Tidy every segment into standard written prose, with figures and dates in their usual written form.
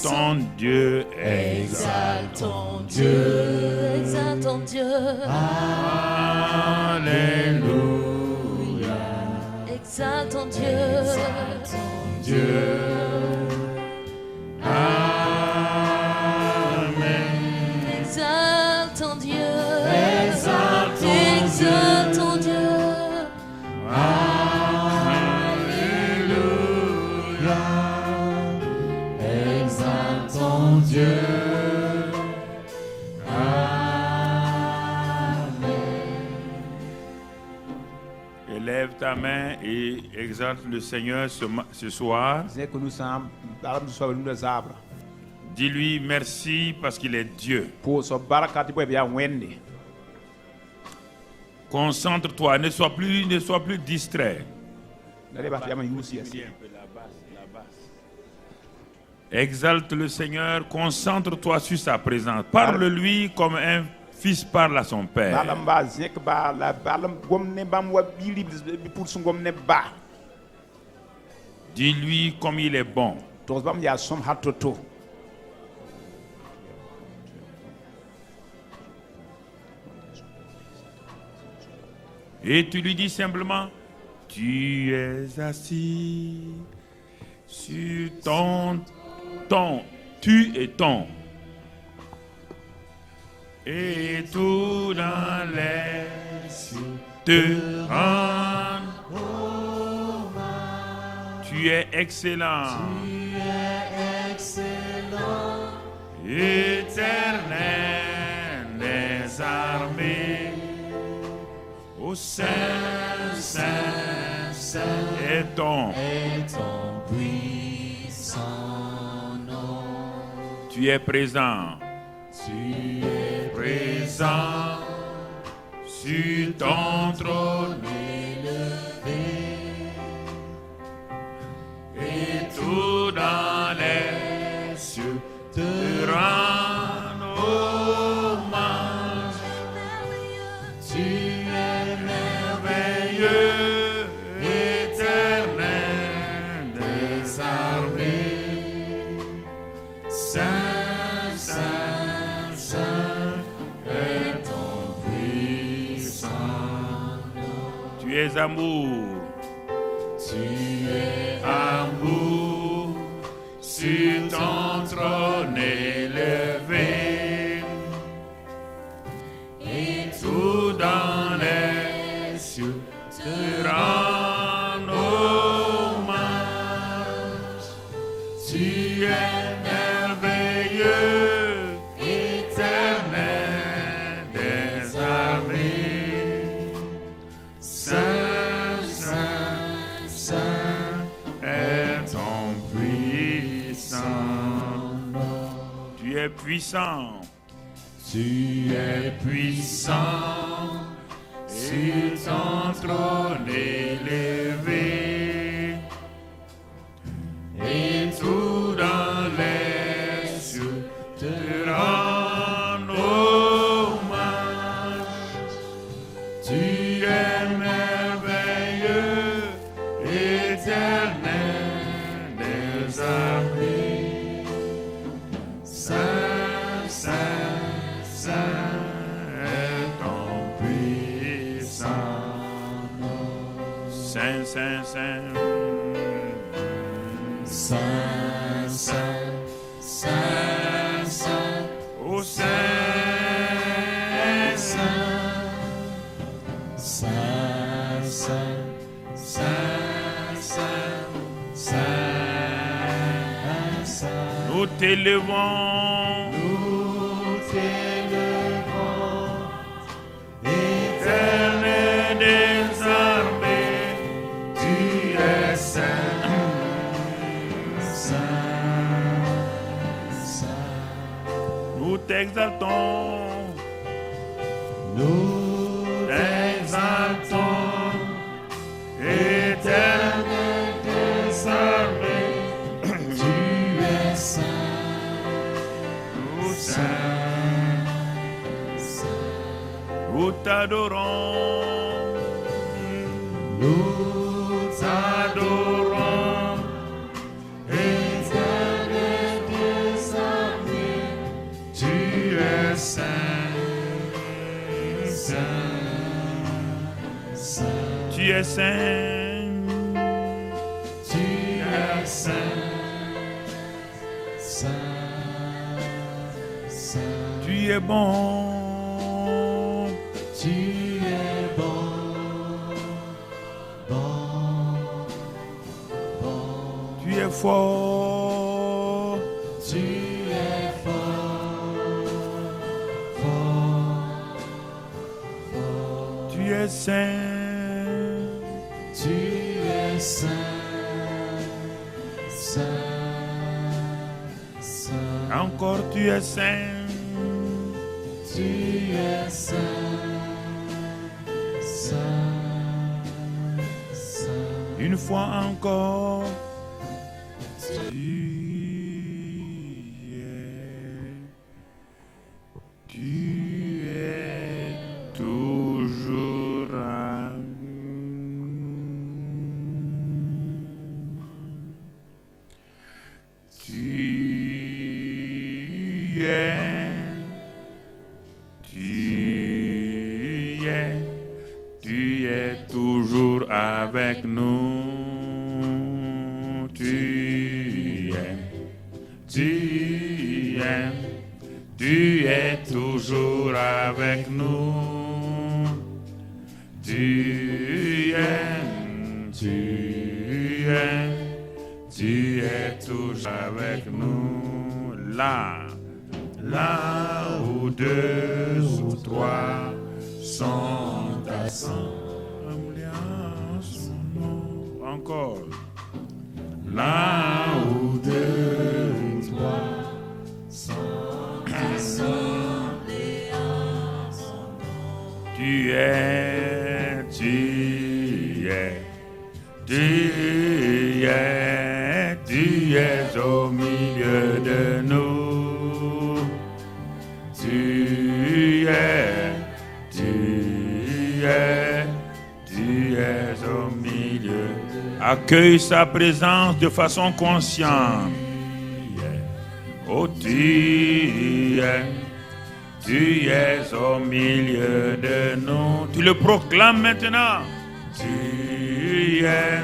ton Dieu, Exaltons Dieu, exaltons Dieu. Alléluia. Exaltons Dieu, Exaltons Dieu. Amen. exaltons Dieu, Exaltons exaltons Dieu. Alléluia. Exaltons Dieu. Élève ta main et exalte le Seigneur ce soir. Dis-lui merci parce qu'il est Dieu. Concentre-toi, ne sois plus distrait. Exalte le Seigneur, concentre-toi sur sa présence. Parle-lui comme un fils parle à son père. Dis-lui comme il est bon. Et tu lui dis simplement, tu es assis sur ton, tu et ton. Et tout dans les cieux te rend. Tu es excellent. Tu es excellent. Éternel des armées. Ô Saint, Saint, Saint est ton puissant nom. Tu es présent. Tu es présent sur ton trône élevé. Et tout dans les cieux te rend hommage. Tu es merveilleux, éternel des armées. Saint, Saint, Saint est ton puissant nom. Tu es amour. Tu es amour sur ton trône élevé. Et tout dans les cieux te rend hommage. Tu es merveilleux, éternel des armées. Saint, Saint, Saint est ton puissant nom. Tu es puissant. Tu es puissant sur ton trône élevé. Et tout dans les cieux te rend hommage. Tu es merveilleux, éternel des armées. Saint, Saint, Saint est ton puissant nom. Saint, Saint, Saint. Saint, Saint, Saint, Saint. Ô Saint, Saint. Saint, Saint, Saint, Saint, Saint, Saint. Nous t'élevons. Nous t'élevons. Éternel des armées. Tu es saint. Saint, Saint. Nous t'exaltons. Nous t'exaltons. Éternel des armées. Tu es saint. Nous saint. Nous t'adorons. Nous t'adorons. Éternel des saint. Tu es saint, saint, saint. Tu es bon. Tu es bon, bon, bon. Tu es fort. Tu es fort, fort, fort. Tu es saint. Tu es saint, saint, saint. Encore tu es saint. Tu es saint, saint, saint. Une fois encore. Tu es toujours à Tu es toujours avec nous. Tu es toujours avec nous. Tu es toujours avec nous. Là où deux ou trois sont assemblés en son nom. Encore. Là où deux ou trois sont assemblés en son nom. Tu es au milieu de nous. Tu es au milieu. Accueille sa présence de façon consciente. Oh, tu es au milieu de nous. Tu le proclames maintenant. Tu es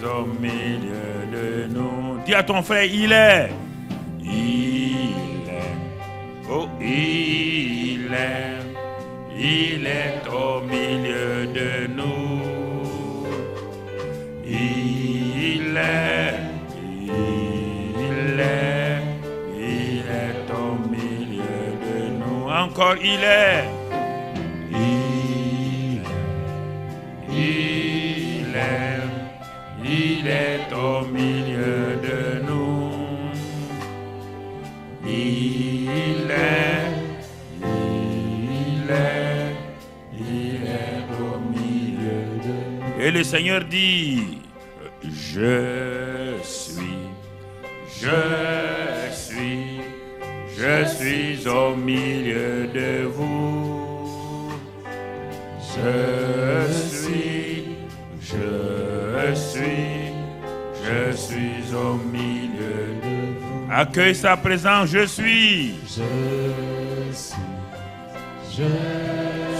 au milieu de nous. Dis à ton frère, il est. Oh, il est au milieu de nous. Il est au milieu de nous. Encore, il est. Il est au milieu de nous. Il est au milieu de nous. Et le Seigneur dit, je suis au milieu de vous. Je suis au milieu de vous. Accueille sa présence, je suis.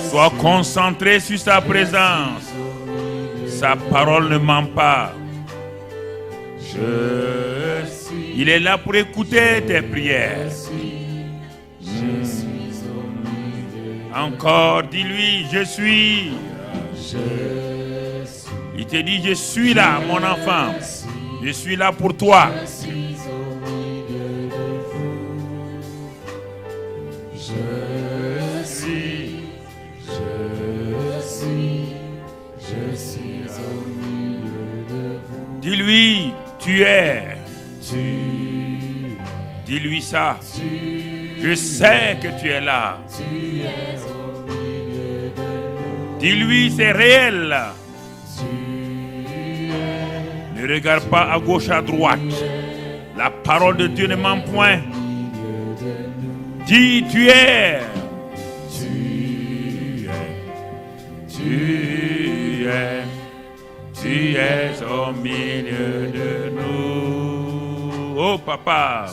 Sois concentré sur sa présence. Sa parole ne ment pas. Il est là pour écouter tes prières. Encore, dis-lui, je suis. Il te dit, je suis là, mon enfant. Je suis là pour toi. Dis-lui, tu es. Dis-lui ça. Je sais que tu es là. Dis-lui, c'est réel. Ne regarde pas à gauche, à droite. La parole de Dieu ne ment point. Dis, tu es. Tu es au milieu de nous. Oh papa.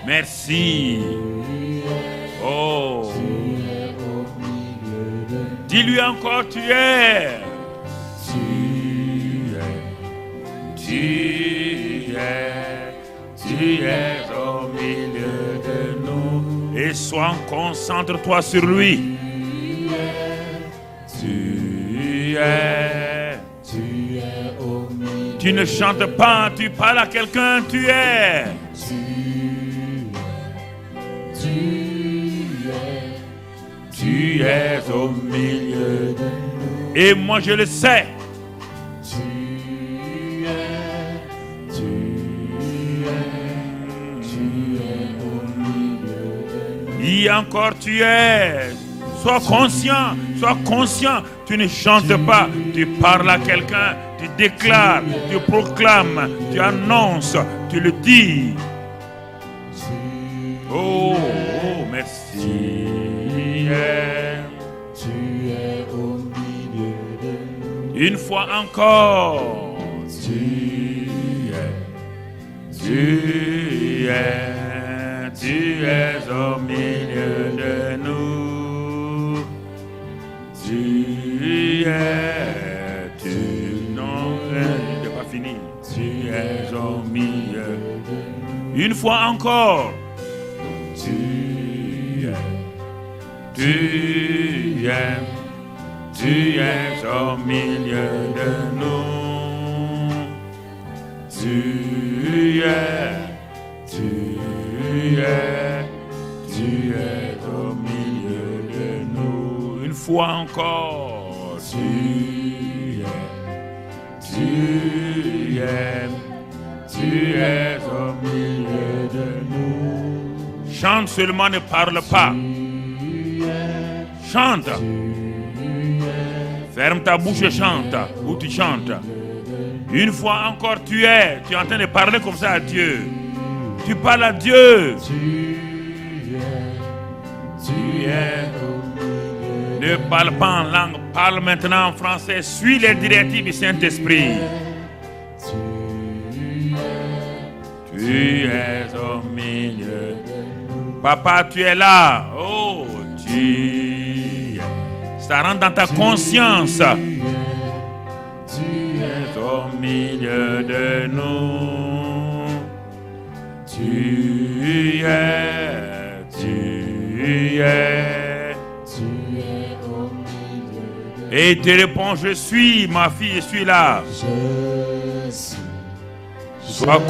Merci. Oh. Dis-lui encore, tu es. Tu es au milieu de nous. Et sois, concentre-toi sur lui. Tu es au milieu. Tu ne chantes pas, tu parles à quelqu'un, tu es. Tu es au milieu de nous. Et moi je le sais. Et encore tu es. Sois conscient. Tu ne chantes pas, tu parles à quelqu'un, tu déclares, tu proclames, tu annonces, tu le dis. Oh, merci. Tu es au milieu de nous. Une fois encore. Tu es au milieu de nous. Non, il n'est pas fini. Tu es au milieu. Une fois encore. Tu es au milieu de nous. Tu es au milieu de nous. Une fois encore. Tu es au milieu de nous. Chante seulement, ne parle pas. Chante. Ferme ta bouche et chante. Ou tu chantes. Une fois encore, tu es en train de parler comme ça à Dieu. Tu parles à Dieu. Tu es. Ne parle pas en langue, parle maintenant en français. Suis les directives du Saint-Esprit. Tu es au milieu. Papa, tu es là. Oh, tu es. Ça rentre dans ta conscience. Tu es au milieu de nous. Tu es au milieu. Et il te répond, je suis, ma fille, je suis là. Sois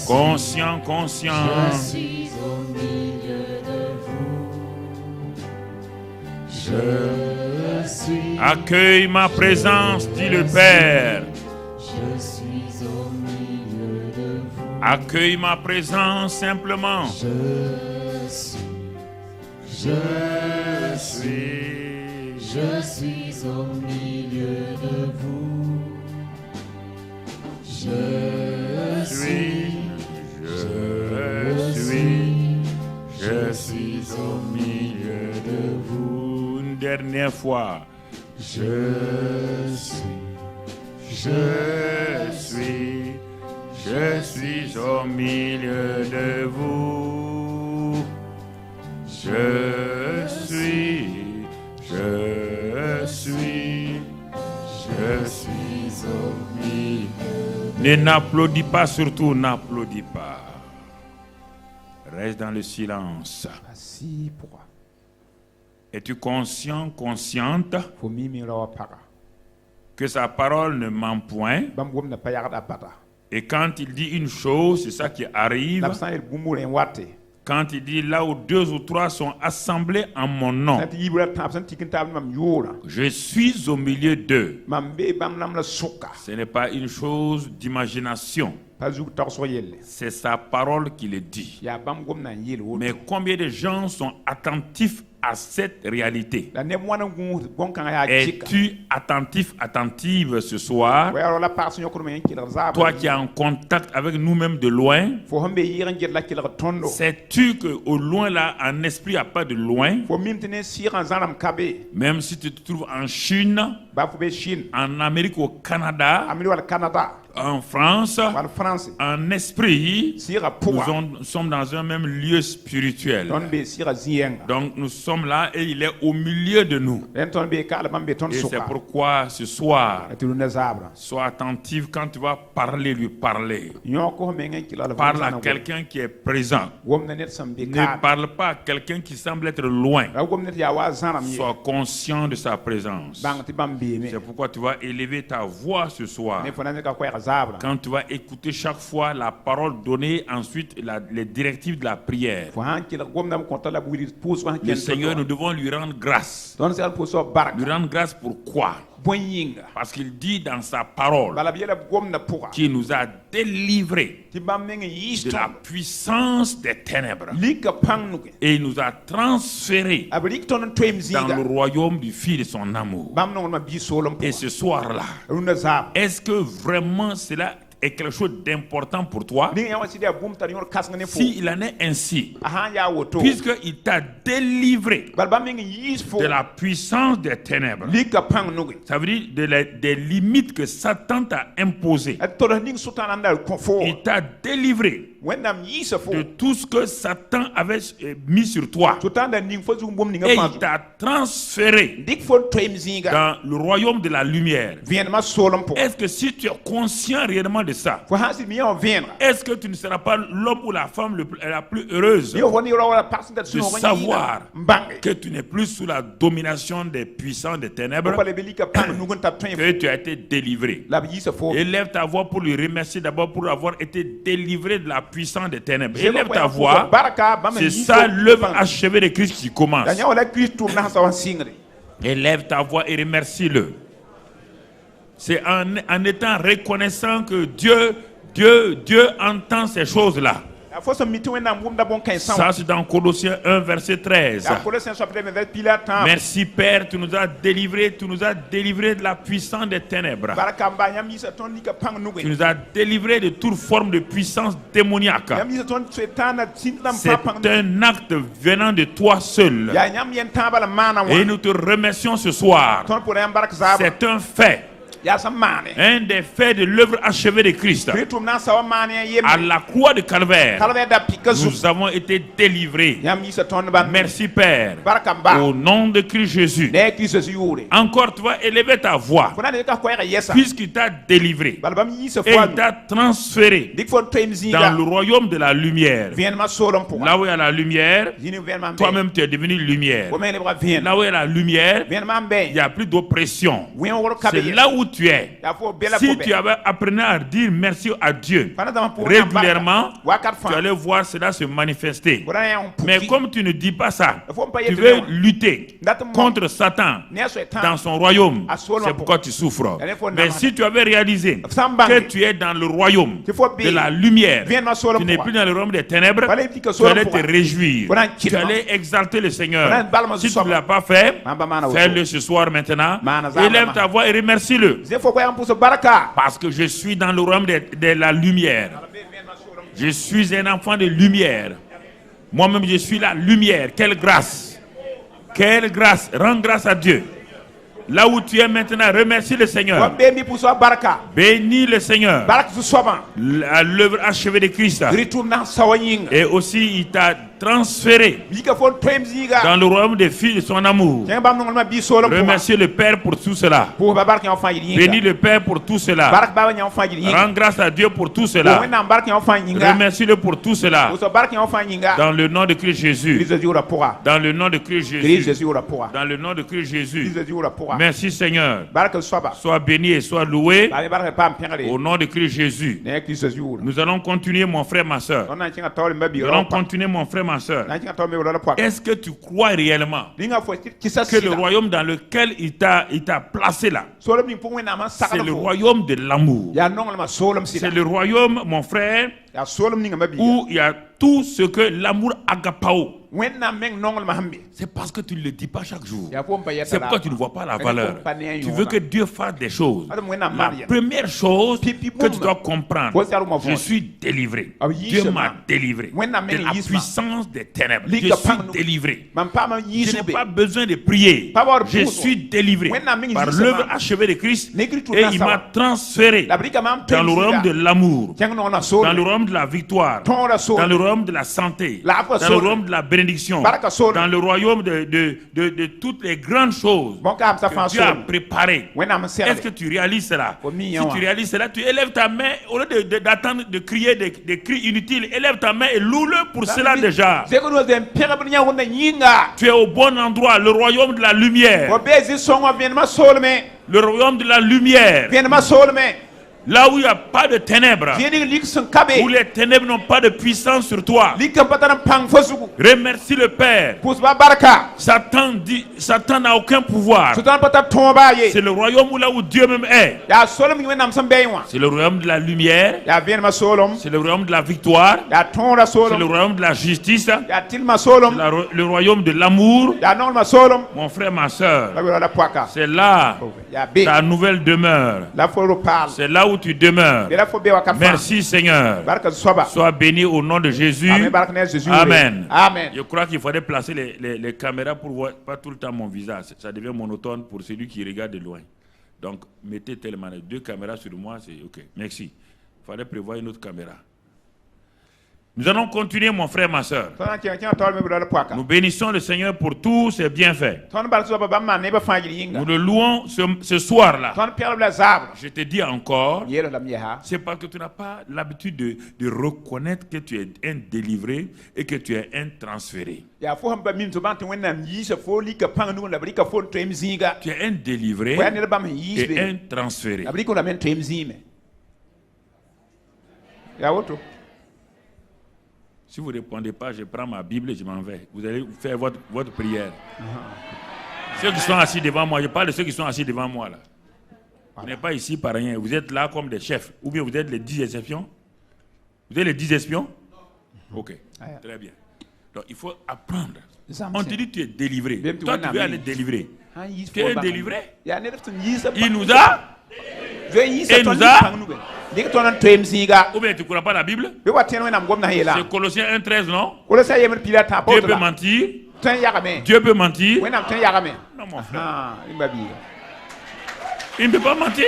conscient. Je suis au milieu de vous. Je suis. Accueille ma présence, dit le Père. Je suis au milieu de vous. Accueille ma présence simplement. Je suis au milieu de vous. Je suis au milieu de vous. Une dernière fois. Je suis au milieu de vous. Je suis au milieu. Ne n'applaudis pas, surtout n'applaudis pas. Reste dans le silence. Es-tu consciente que sa parole ne ment point? Et quand il dit une chose, c'est ça qui arrive. Quand il dit là où 2 ou 3 sont assemblés en mon nom, je suis au milieu d'eux. Ce n'est pas une chose d'imagination. C'est sa parole qui le dit. Mais combien de gens sont attentifs à cette réalité? Es-tu attentive ce soir? Toi qui es en contact avec nous-mêmes de loin, sais-tu qu'au loin là, en esprit, il n'y a pas de loin? Même si tu te trouves en Chine, en Amérique, au Canada, En France, en esprit, nous sommes dans un même lieu spirituel. Donc nous sommes là et il est au milieu de nous. Et c'est pourquoi ce soir, sois attentif quand tu vas parler, lui parler. Parle à quelqu'un qui est présent. Ne parle pas à quelqu'un qui semble être loin. Sois conscient de sa présence. C'est pourquoi tu vas élever ta voix ce soir. Quand tu vas écouter chaque fois la parole donnée, ensuite les directives de la prière. Le Seigneur, nous devons lui rendre grâce. Lui rendre grâce pourquoi? Parce qu'il dit dans sa parole qu'il nous a délivrés de la puissance des ténèbres et il nous a transférés dans le royaume du Fils de son amour. Et ce soir-là, est-ce que vraiment cela est quelque chose d'important pour toi? Si il en est ainsi, puisqu'il t'a délivré de la puissance des ténèbres, ça veut dire des limites que Satan t'a imposées. Il t'a délivré de tout ce que Satan avait mis sur toi. Et il t'a transféré dans le royaume de la lumière. Est-ce que si tu es conscient réellement de ça, est-ce que tu ne seras pas l'homme ou la femme la plus heureuse de savoir que tu n'es plus sous la domination des puissants des ténèbres, que tu as été délivré? Élève ta voix pour lui remercier d'abord pour avoir été délivré de la puissance des ténèbres. Élève ta voix. C'est ça l'œuvre achevée de Christ qui commence. Élève ta voix et remercie-le. C'est en étant reconnaissant que Dieu entend ces choses-là. Ça, c'est dans Colossiens 1, verset 13. Merci Père, tu nous as délivrés de la puissance des ténèbres. Tu nous as délivrés de toute forme de puissance démoniaque. C'est un acte venant de toi seul. Et nous te remercions ce soir. C'est un fait. Un des faits de l'œuvre achevée de Christ. À la croix de Calvaire, nous avons été délivrés. Merci Père. Au nom de Christ Jésus. Encore tu vas élever ta voix, puisqu'il t'a délivré et il t'a transféré dans le royaume de la lumière. Là où il y a la lumière, toi-même tu es devenu lumière. Là où il y a la lumière, il n'y a plus d'oppression. C'est là où tu es. Si tu avais appris à dire merci à Dieu régulièrement, tu allais voir cela se manifester. Mais comme tu ne dis pas ça, tu veux lutter contre Satan dans son royaume. C'est pourquoi tu souffres. Mais si tu avais réalisé que tu es dans le royaume de la lumière, tu n'es plus dans le royaume des ténèbres, tu allais te réjouir. Tu allais exalter le Seigneur. Si tu ne l'as pas fait, fais-le ce soir maintenant. Élève ta voix et remercie-le. Parce que je suis dans le royaume de la lumière. Je suis un enfant de lumière. Moi-même, je suis la lumière. Quelle grâce! Quelle grâce! Rends grâce à Dieu. Là où tu es maintenant, remercie le Seigneur. Bénis le Seigneur. L'œuvre achevée de Christ. Et aussi, il t'a transféré dans le royaume des filles de son amour. Remercie le Père pour tout cela. Bénis le Père pour tout cela. Rends grâce à Dieu pour tout cela. Remercie-le pour tout cela. Dans le nom de Christ Jésus. Dans le nom de Christ Jésus. Dans le nom de Christ Jésus. Merci Seigneur. Sois béni et sois loué au nom de Christ Jésus. Nous allons continuer mon frère, ma soeur. Nous allons continuer mon frère, ma soeur. Est-ce que tu crois réellement que le royaume dans lequel il t'a placé là, c'est le royaume de l'amour? C'est le royaume, mon frère, où il y a tout ce que l'amour agapao. C'est parce que tu ne le dis pas chaque jour. C'est pourquoi tu ne vois pas la valeur. Tu veux que Dieu fasse des choses. La première chose que tu dois comprendre, je suis délivré. Dieu m'a délivré de la puissance des ténèbres. Je suis délivré. Je n'ai pas besoin de prier. Je suis délivré par l'œuvre achevée de Christ et il m'a transféré dans le royaume de l'amour, dans le royaume de la victoire, dans le royaume de la santé, dans le royaume de la bénédiction, dans le royaume de toutes les grandes choses que Dieu a préparées. Est-ce que tu réalises cela? Si tu réalises cela, tu élèves ta main au lieu d'attendre de crier des cris inutiles. Élève ta main et loue-le pour cela déjà. Tu es au bon endroit, le royaume de la lumière. Le royaume de la lumière. Là où il n'y a pas de ténèbres, où les ténèbres n'ont pas de puissance sur toi. Remercie le Père. Satan n'a aucun pouvoir. C'est le royaume là où Dieu même est. C'est le royaume de la lumière. C'est le royaume de la victoire. C'est le royaume de la justice. C'est le royaume de l'amour. Mon frère, ma soeur, c'est là ta nouvelle demeure. C'est là où tu demeures. Merci Seigneur. Sois béni au nom de Jésus. Amen. Je crois qu'il faudrait placer les caméras pour voir pas tout le temps mon visage. Ça devient monotone pour celui qui regarde de loin. Donc mettez tellement 2 caméras sur moi, c'est ok. Merci. Il faudrait prévoir une autre caméra. Nous allons continuer, mon frère, ma soeur. Nous bénissons le Seigneur pour tous ses bienfaits. Nous le louons ce soir-là. Je te dis encore, c'est parce que tu n'as pas l'habitude de reconnaître que tu es un délivré et que tu es un transféré. Tu es un délivré et un transféré. Si vous ne répondez pas, je prends ma Bible et je m'en vais. Vous allez faire votre prière. Ceux qui sont assis devant moi, je parle de ceux qui sont assis devant moi là. Vous n'êtes pas ici par rien. Vous êtes là comme des chefs. Ou bien vous êtes les 10 espions. Vous êtes les 10 espions? Ok, très bien. Donc il faut apprendre. On te dit que tu es délivré. Toi, tu veux aller délivrer. Tu es un délivré. Il nous a... Et nous a... Ou bien tu ne crois pas la Bible? C'est Colossiens 1:13, non? Dieu peut mentir. Dieu peut mentir. Non, mon frère. Il ne peut pas mentir.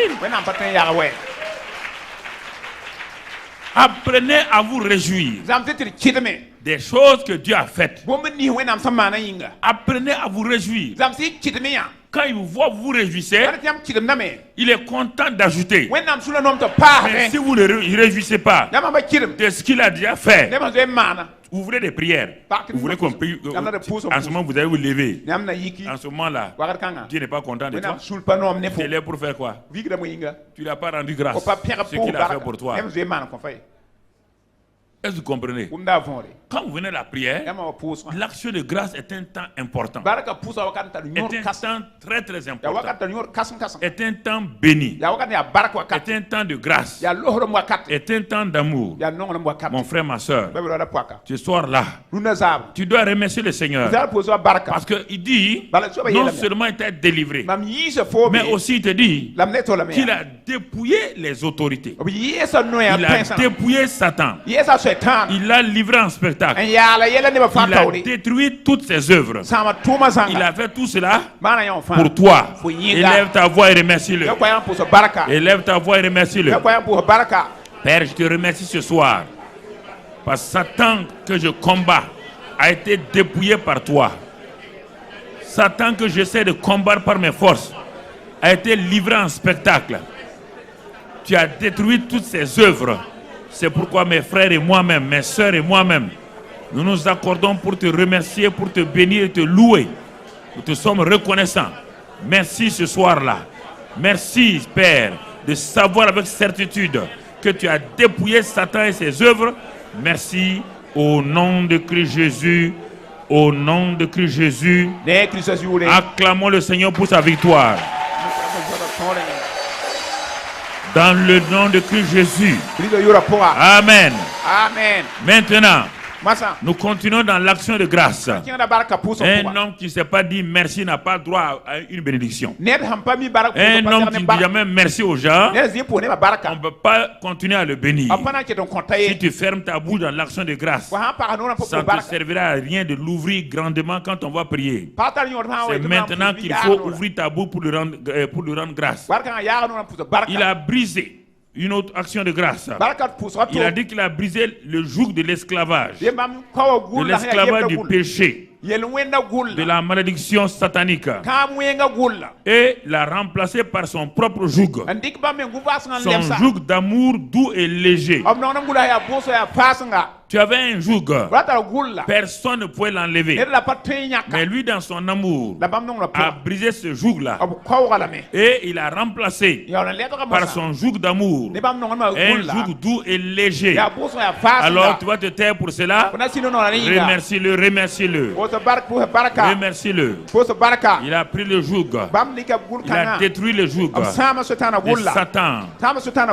Apprenez à vous réjouir des choses que Dieu a faites. Apprenez à vous réjouir. Quand il vous voit, vous vous réjouissez, il est content d'ajouter. Mais si vous ne réjouissez pas de ce qu'il a déjà fait, vous voulez des prières. Vous voulez qu'on prie. En ce moment, vous allez vous lever. En ce moment-là, Dieu n'est pas content de toi. Tu es là pour faire quoi? Tu ne l'as pas rendu grâce. Ce qu'il a fait pour toi. Est-ce que vous comprenez? Quand vous venez à la prière, l'action de grâce est un temps important. Est un temps très très important. Est un temps béni. Est un temps de grâce. Est un temps d'amour. Mon frère, ma soeur, ce soir-là, tu dois remercier le Seigneur. Parce qu'il dit, non seulement il t'a délivré, mais aussi il te dit qu'il a dépouillé les autorités. Il a dépouillé Satan. Il l'a livré en spectacle. Il a détruit toutes ses œuvres. Il a fait tout cela pour toi. Élève ta voix et remercie-le. Élève ta voix et remercie-le. Père, je te remercie ce soir. Parce que Satan que je combats a été dépouillé par toi. Satan que j'essaie de combattre par mes forces a été livré en spectacle. Tu as détruit toutes ses œuvres. C'est pourquoi mes frères et moi-même, mes sœurs et moi-même, nous nous accordons pour te remercier, pour te bénir et te louer. Nous te sommes reconnaissants. Merci ce soir-là. Merci, Père, de savoir avec certitude que tu as dépouillé Satan et ses œuvres. Merci au nom de Christ Jésus. Au nom de Christ Jésus. Acclamons le Seigneur pour sa victoire. Dans le nom de Christ Jésus. Amen. Amen. Maintenant, Nous continuons dans l'action de grâce. Un homme qui ne s'est pas dit merci n'a pas droit à une bénédiction. Un homme qui ne dit jamais merci aux gens, on ne peut pas continuer à le bénir. Si tu fermes ta bouche dans l'action de grâce, ça ne te servira à rien de l'ouvrir grandement quand on va prier. C'est maintenant qu'il faut ouvrir ta bouche pour lui rendre grâce. Il a brisé une autre action de grâce. Il a dit qu'il a brisé le joug de l'esclavage, du péché, de la malédiction satanique, et l'a remplacé par son propre joug. Son joug d'amour doux et léger. Tu avais un joug, personne ne pouvait l'enlever. Mais lui, dans son amour, a brisé ce joug-là. Et il a remplacé par son joug d'amour un joug doux et léger. Alors tu vas te taire pour cela. Remercie-le, remercie-le. Remercie-le. Il a pris le joug. Il a détruit le joug de Satan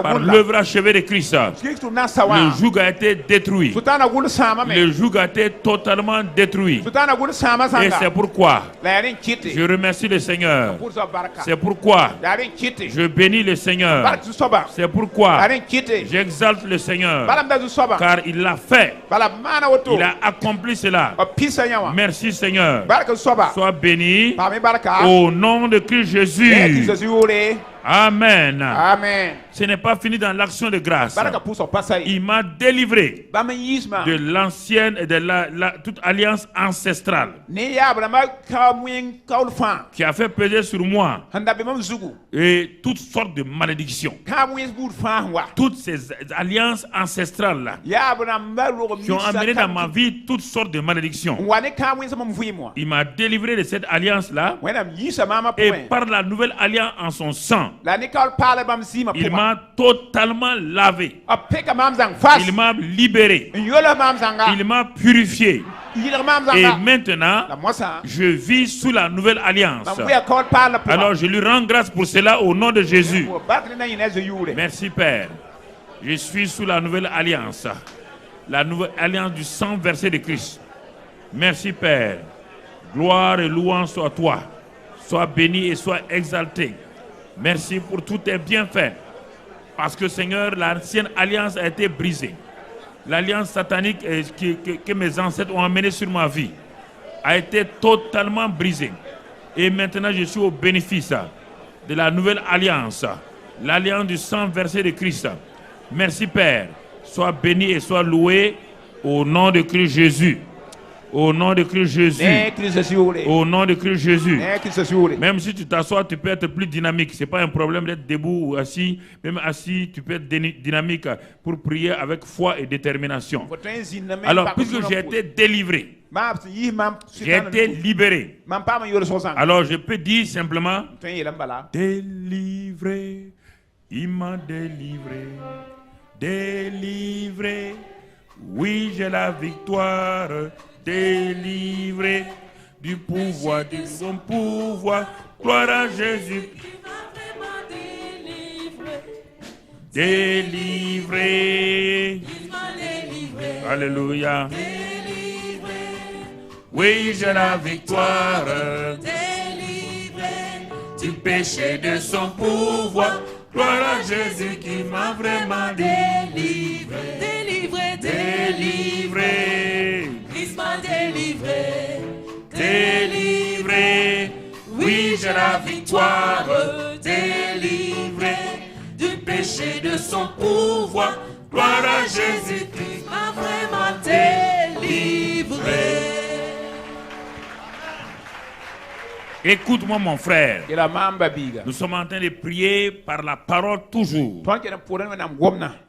par l'œuvre achevée de Christ. Le joug a été détruit. Le joug a été totalement détruit. Et c'est pourquoi je remercie le Seigneur. C'est pourquoi je bénis le Seigneur. C'est pourquoi j'exalte le Seigneur. Car il l'a fait. Il a accompli cela. Merci Seigneur. Sois béni au nom de Christ Jésus. Amen. Amen. Ce n'est pas fini dans l'action de grâce. Il m'a délivré de l'ancienne et de toute alliance ancestrale qui a fait peser sur moi et toutes sortes de malédictions. Toutes ces alliances ancestrales-là qui ont amené dans ma vie toutes sortes de malédictions. Il m'a délivré de cette alliance-là et par la nouvelle alliance en son sang, il m'a totalement lavé. Il m'a libéré. Il m'a purifié. Et maintenant, je vis sous la nouvelle alliance. Alors je lui rends grâce pour cela au nom de Jésus. Merci Père. Je suis sous la nouvelle alliance. La nouvelle alliance du sang versé de Christ. Merci Père. Gloire et louange soit à toi. Sois béni et sois exalté. Merci pour tous tes bienfaits. Parce que Seigneur, l'ancienne alliance a été brisée. L'alliance satanique que mes ancêtres ont amenée sur ma vie a été totalement brisée. Et maintenant, je suis au bénéfice de la nouvelle alliance. L'alliance du sang versé de Christ. Merci Père. Sois béni et sois loué au nom de Christ Jésus. Au nom de Christ Jésus. Au nom de Christ Jésus. Même si tu t'assois, tu peux être plus dynamique. Ce n'est pas un problème d'être debout ou assis. Même assis, tu peux être dynamique pour prier avec foi et détermination. Alors, puisque j'ai été délivré, j'ai été libéré, alors je peux dire simplement, délivré, il m'a délivré, délivré, oui j'ai la victoire. Délivré du pouvoir, de son pouvoir, gloire à Jésus. Délivré. Alléluia. Oui, j'ai la victoire. Délivré du péché, de son pouvoir, gloire à Jésus qui m'a vraiment délivré. Délivré, Délivré. délivré, Délivré, oui j'ai la victoire. Délivré du péché, de son pouvoir, gloire à Jésus qui m'a vraiment délivré. Écoute-moi mon frère. Nous sommes en train de prier par la parole toujours.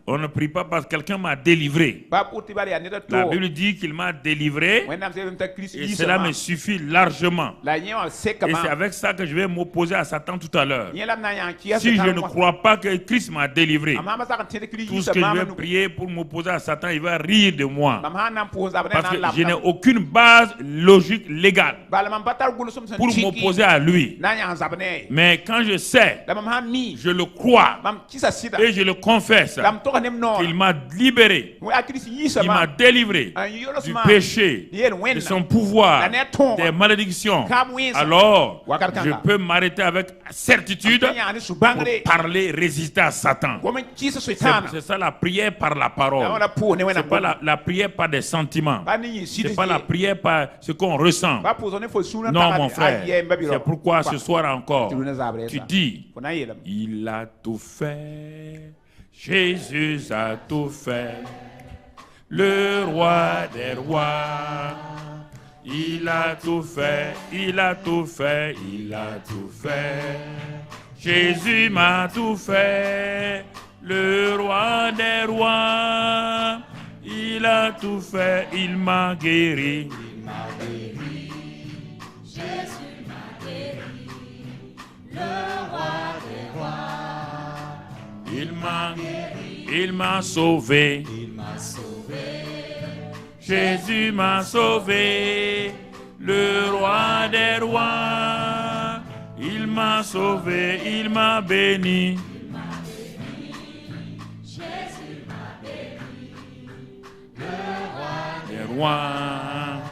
On ne prie pas parce que quelqu'un m'a délivré. La Bible dit qu'il m'a délivré et cela me suffit largement. Et c'est avec ça que je vais m'opposer à Satan tout à l'heure. Si je ne crois pas que Christ m'a délivré, tout ce que je vais prier pour m'opposer à Satan, il va rire de moi. Parce que je n'ai aucune base logique légale pour m'opposer à lui. Mais quand je sais, je le crois et je le confesse, qu'il m'a libéré, il m'a délivré du péché, de son pouvoir, des malédictions, alors je peux m'arrêter avec certitude pour parler, résister à Satan. C'est ça la prière par la parole. C'est pas la prière par des sentiments. C'est pas la prière par ce qu'on ressent. Non, mon frère. C'est pourquoi ce soir encore, tu dis, il a tout fait. Jésus a tout fait. Le roi des rois. Il a tout fait, il a tout fait, il a tout fait. Jésus m'a tout fait, le roi des rois. Il a tout fait, il m'a guéri. Il m'a guéri. Jésus m'a guéri, le roi des rois. Il m'a guéri, il m'a sauvé. Il m'a sauvé. Jésus m'a sauvé, le roi des rois. Il m'a sauvé, il m'a béni. Il m'a béni. Jésus m'a béni, le roi des rois.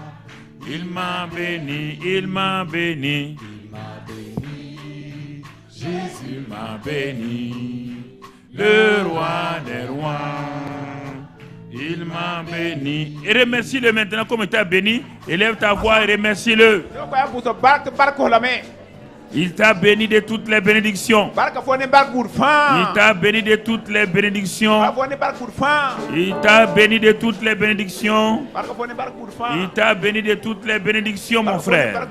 Il m'a béni, il m'a béni. Il m'a béni. Jésus m'a béni, le roi des rois. Il m'a béni. Et remercie-le maintenant comme il t'a béni. Élève ta voix et remercie-le. Il t'a béni de toutes les bénédictions. Il t'a béni de toutes les bénédictions. Il t'a béni de toutes les bénédictions. Il t'a béni de toutes les bénédictions, mon frère.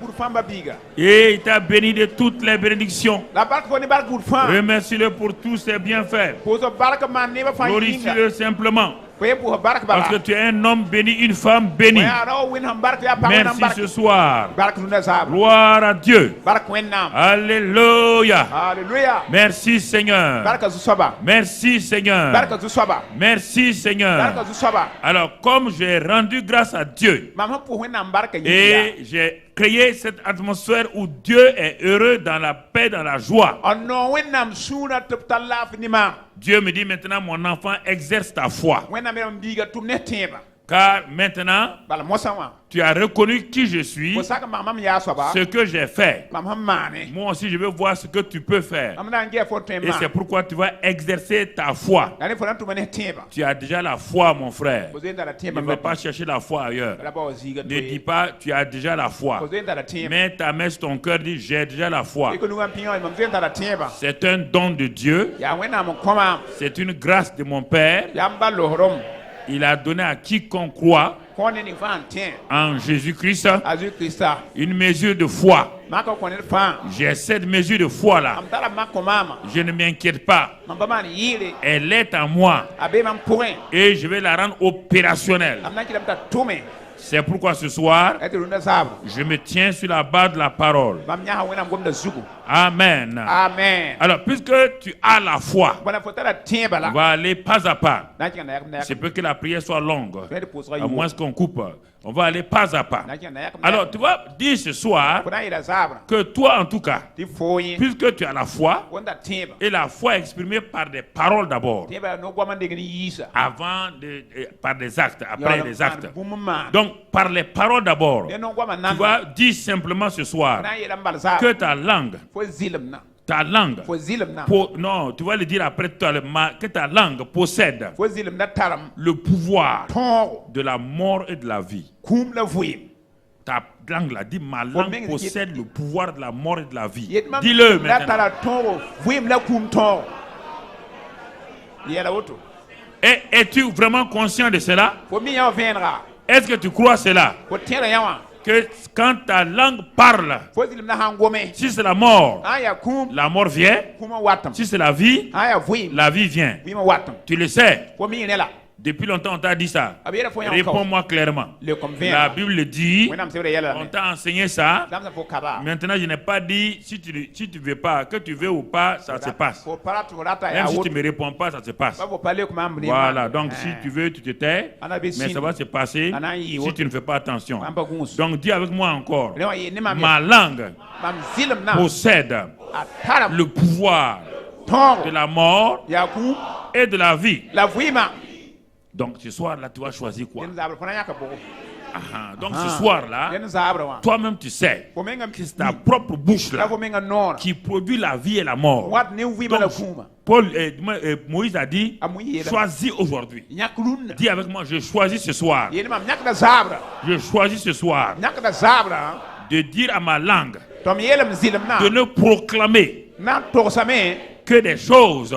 Et il t'a béni de toutes les bénédictions. Remercie-le pour tous ses bienfaits. Glorifie-le simplement. Parce que tu es un homme béni, une femme bénie. Merci ce soir. Gloire à Dieu. Alléluia. Merci Seigneur. Merci Seigneur. Merci Seigneur. Alors comme j'ai rendu grâce à Dieu et j'ai créé cette atmosphère où Dieu est heureux dans la paix, dans la joie. Dieu me dit maintenant, mon enfant, exerce ta foi. Car maintenant, tu as reconnu qui je suis, ce que j'ai fait. Moi aussi, je veux voir ce que tu peux faire. Et c'est pourquoi tu vas exercer ta foi. Tu as déjà la foi, mon frère. Ne va pas chercher la foi ailleurs. Ne dis pas, tu as déjà la foi. Mets ta main sur ton cœur, dis, j'ai déjà la foi. C'est un don de Dieu. C'est une grâce de mon Père. Il a donné à quiconque croit en Jésus-Christ une mesure de foi. J'ai cette mesure de foi là. Je ne m'inquiète pas. Elle est en moi. Et je vais la rendre opérationnelle. C'est pourquoi ce soir, je me tiens sur la base de la parole. Amen. Amen. Alors, puisque tu as la foi, on va aller pas à pas. C'est peut que la prière soit longue, à moins qu'on coupe. On va aller pas à pas. Alors, tu vas dire ce soir que toi, en tout cas, puisque tu as la foi, et la foi est exprimée par des paroles d'abord, par des actes, après des actes. Donc, par les paroles d'abord, tu vas dire simplement ce soir que ta langue, non, tu vas le dire après toi, que ta langue possède le pouvoir de la mort et de la vie. Ta langue là, dis, ma langue possède le pouvoir de la mort et de la vie. Dis-le maintenant. Et es-tu vraiment conscient de cela? Est-ce que tu crois cela? Que quand ta langue parle, si c'est la mort vient. Si c'est la vie vient. Tu le sais. Depuis longtemps, on t'a dit ça. Réponds-moi clairement. La Bible dit, on t'a enseigné ça. Maintenant, je n'ai pas dit, si tu veux pas, que tu veux ou pas, ça se passe. Même si tu ne me réponds pas, ça se passe. Voilà, donc si tu veux, tu te tais, mais ça va se passer si tu ne fais pas attention. Donc dis avec moi encore, ma langue possède le pouvoir de la mort et de la vie. Donc ce soir-là, tu vas choisir quoi? Donc ce soir-là, toi-même tu sais que c'est ta propre bouche-là qui produit la vie et la mort. Donc, Moïse a dit, choisis aujourd'hui. Dis avec moi, je choisis ce soir. Je choisis ce soir de dire à ma langue de ne proclamer que des choses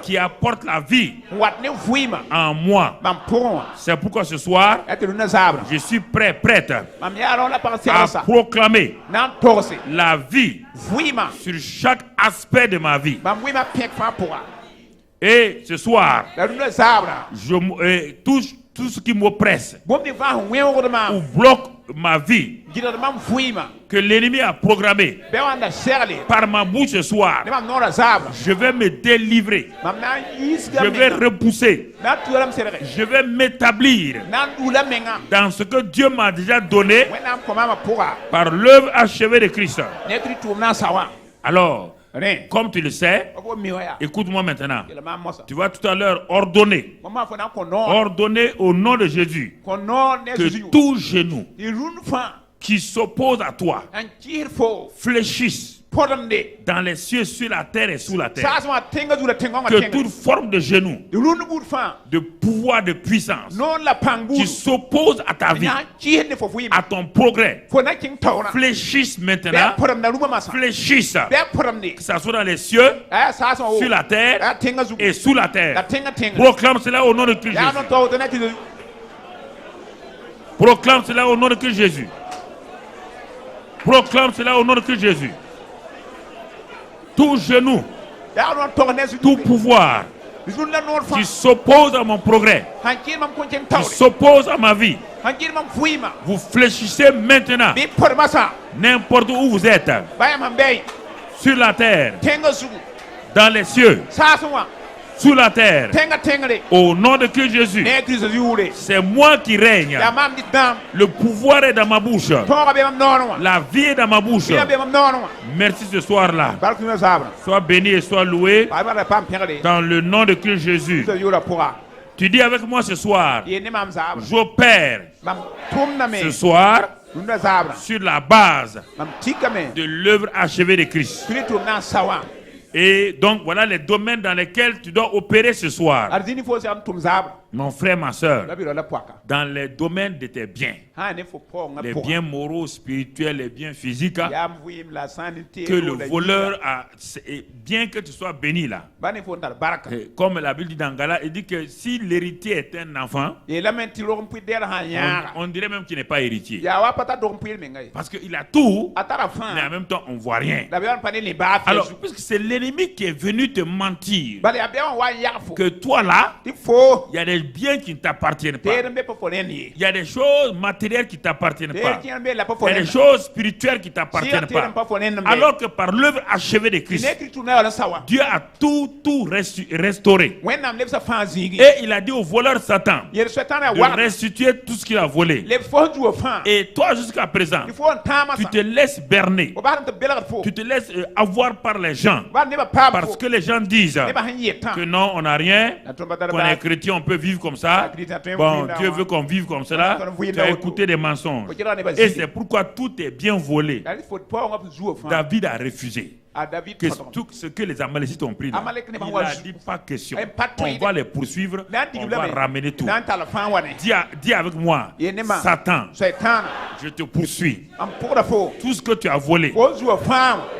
qui apportent la vie en moi. C'est pourquoi ce soir, je suis prête à proclamer la vie sur chaque aspect de ma vie. Et ce soir, tout ce qui m'oppresse ou bloque ma vie, que l'ennemi a programmé par ma bouche ce soir, je vais me délivrer, je vais repousser, je vais m'établir dans ce que Dieu m'a déjà donné par l'œuvre achevée de Christ. Alors, comme tu le sais, écoute-moi maintenant. Tu vas tout à l'heure ordonner au nom de Jésus que tout genou qui s'oppose à toi fléchisse dans les cieux, sur la terre et sous la terre. Que toute forme de genou, de pouvoir, de puissance qui s'oppose à ta vie, à ton progrès, fléchisse maintenant, fléchisse, que ça soit dans les cieux, sur la terre et sous la terre. Proclame cela au nom de Christ Jésus. Proclame cela au nom de Christ Jésus. Proclame cela au nom de Christ Jésus. Tout genou, tout pouvoir qui s'oppose à mon progrès, qui s'oppose à ma vie, vous fléchissez maintenant, n'importe où vous êtes, sur la terre, dans les cieux, sous la terre, au nom de Christ Jésus. C'est moi qui règne. Le pouvoir est dans ma bouche. La vie est dans ma bouche. Merci ce soir-là. Sois béni et sois loué dans le nom de Christ Jésus. Tu dis avec moi ce soir, j'opère ce soir sur la base de l'œuvre achevée de Christ. Et donc voilà les domaines dans lesquels tu dois opérer ce soir. Mon frère, ma soeur, dans les domaines de tes biens, les biens moraux, spirituels, les biens physiques, que le voleur a, bien que tu sois béni là, comme la Bible dit dans Galates, il dit que si l'héritier est un enfant, on dirait même qu'il n'est pas héritier. Parce qu'il a tout, mais en même temps on ne voit rien. Alors, puisque c'est l'ennemi qui est venu te mentir, que toi là, il y a des biens qui ne t'appartiennent pas. Il y a des choses matérielles qui ne t'appartiennent pas. Il y a des choses spirituelles qui ne t'appartiennent pas. Alors que par l'œuvre achevée de Christ, Dieu a tout restauré. Et il a dit au voleur Satan de restituer tout ce qu'il a volé. Et toi jusqu'à présent, tu te laisses berner. Tu te laisses avoir par les gens. Parce que les gens disent que non, on n'a rien, qu'on est chrétien, on peut vivre comme ça. Bon, Dieu veut qu'on vive comme cela. Tu as écouté des mensonges. Et c'est pourquoi tout est bien volé. David a refusé. Que tout ce que les Amalécites ont pris là, il a dit pas question. On va les poursuivre, on va ramener tout. Dis avec moi, Satan, je te poursuis. Tout ce que tu as volé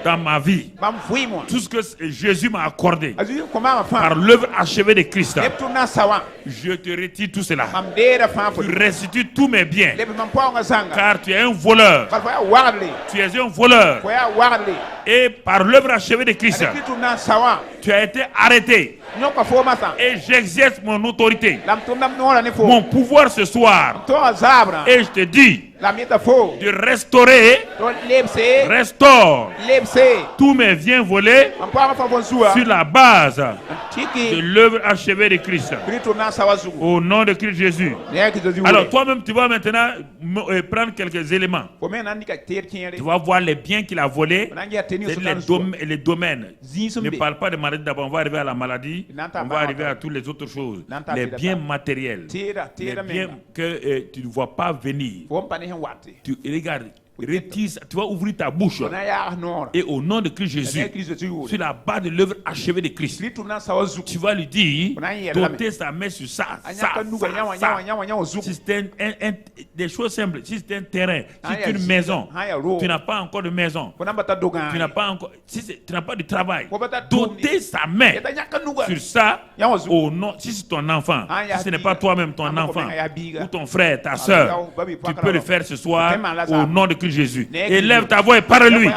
dans ma vie, tout ce que Jésus m'a accordé par l'œuvre achevée de Christ, je te retire tout cela. Tu restitues tous mes biens, car tu es un voleur. Tu es un voleur. Et par l'œuvre achevée de Christ, tu as été arrêté. Et j'exerce mon autorité, mon pouvoir ce soir. Et je te dis de restaurer, restaure tous mes biens volés sur la base de l'œuvre achevée de Christ. Au nom de Christ Jésus. Alors toi-même, tu vas maintenant prendre quelques éléments. Tu vas voir les biens qu'il a volés, les domaines. Ne parle pas de maladie d'abord, on va arriver à la maladie. vie, on va arriver à toutes les autres choses. Les biens matériels, les biens que tu ne vois pas venir. Tu regardes. Tu vas ouvrir ta bouche et au nom de Christ Jésus, sur la base de l'œuvre achevée de Christ, tu vas lui dire, doter sa main sur ça. Si c'est des choses simples, si c'est un terrain, si c'est une maison, tu n'as pas encore de maison, tu n'as pas encore, tu n'as pas de travail, doter sa main sur ça au nom, si c'est ton enfant, si ce n'est pas toi-même ton enfant, ou ton frère, ta soeur, tu peux le faire ce soir au nom de Christ Jésus. Élève ta voix et parle-lui.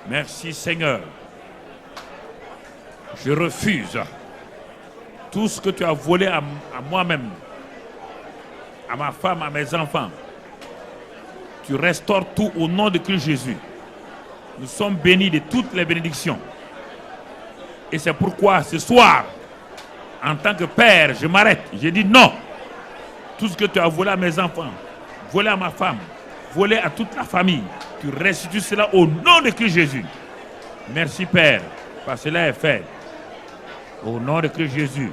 Merci Seigneur. Je refuse tout ce que tu as volé à moi-même, à ma femme, à mes enfants. Tu restaures tout au nom de Christ Jésus. Nous sommes bénis de toutes les bénédictions. Et c'est pourquoi ce soir, en tant que père, je m'arrête. Je dis non. Tout ce que tu as volé à mes enfants, volé à ma femme, volé à toute la famille, tu restitues cela au nom de Christ Jésus. Merci Père, parce que cela est fait. Au nom de Christ Jésus.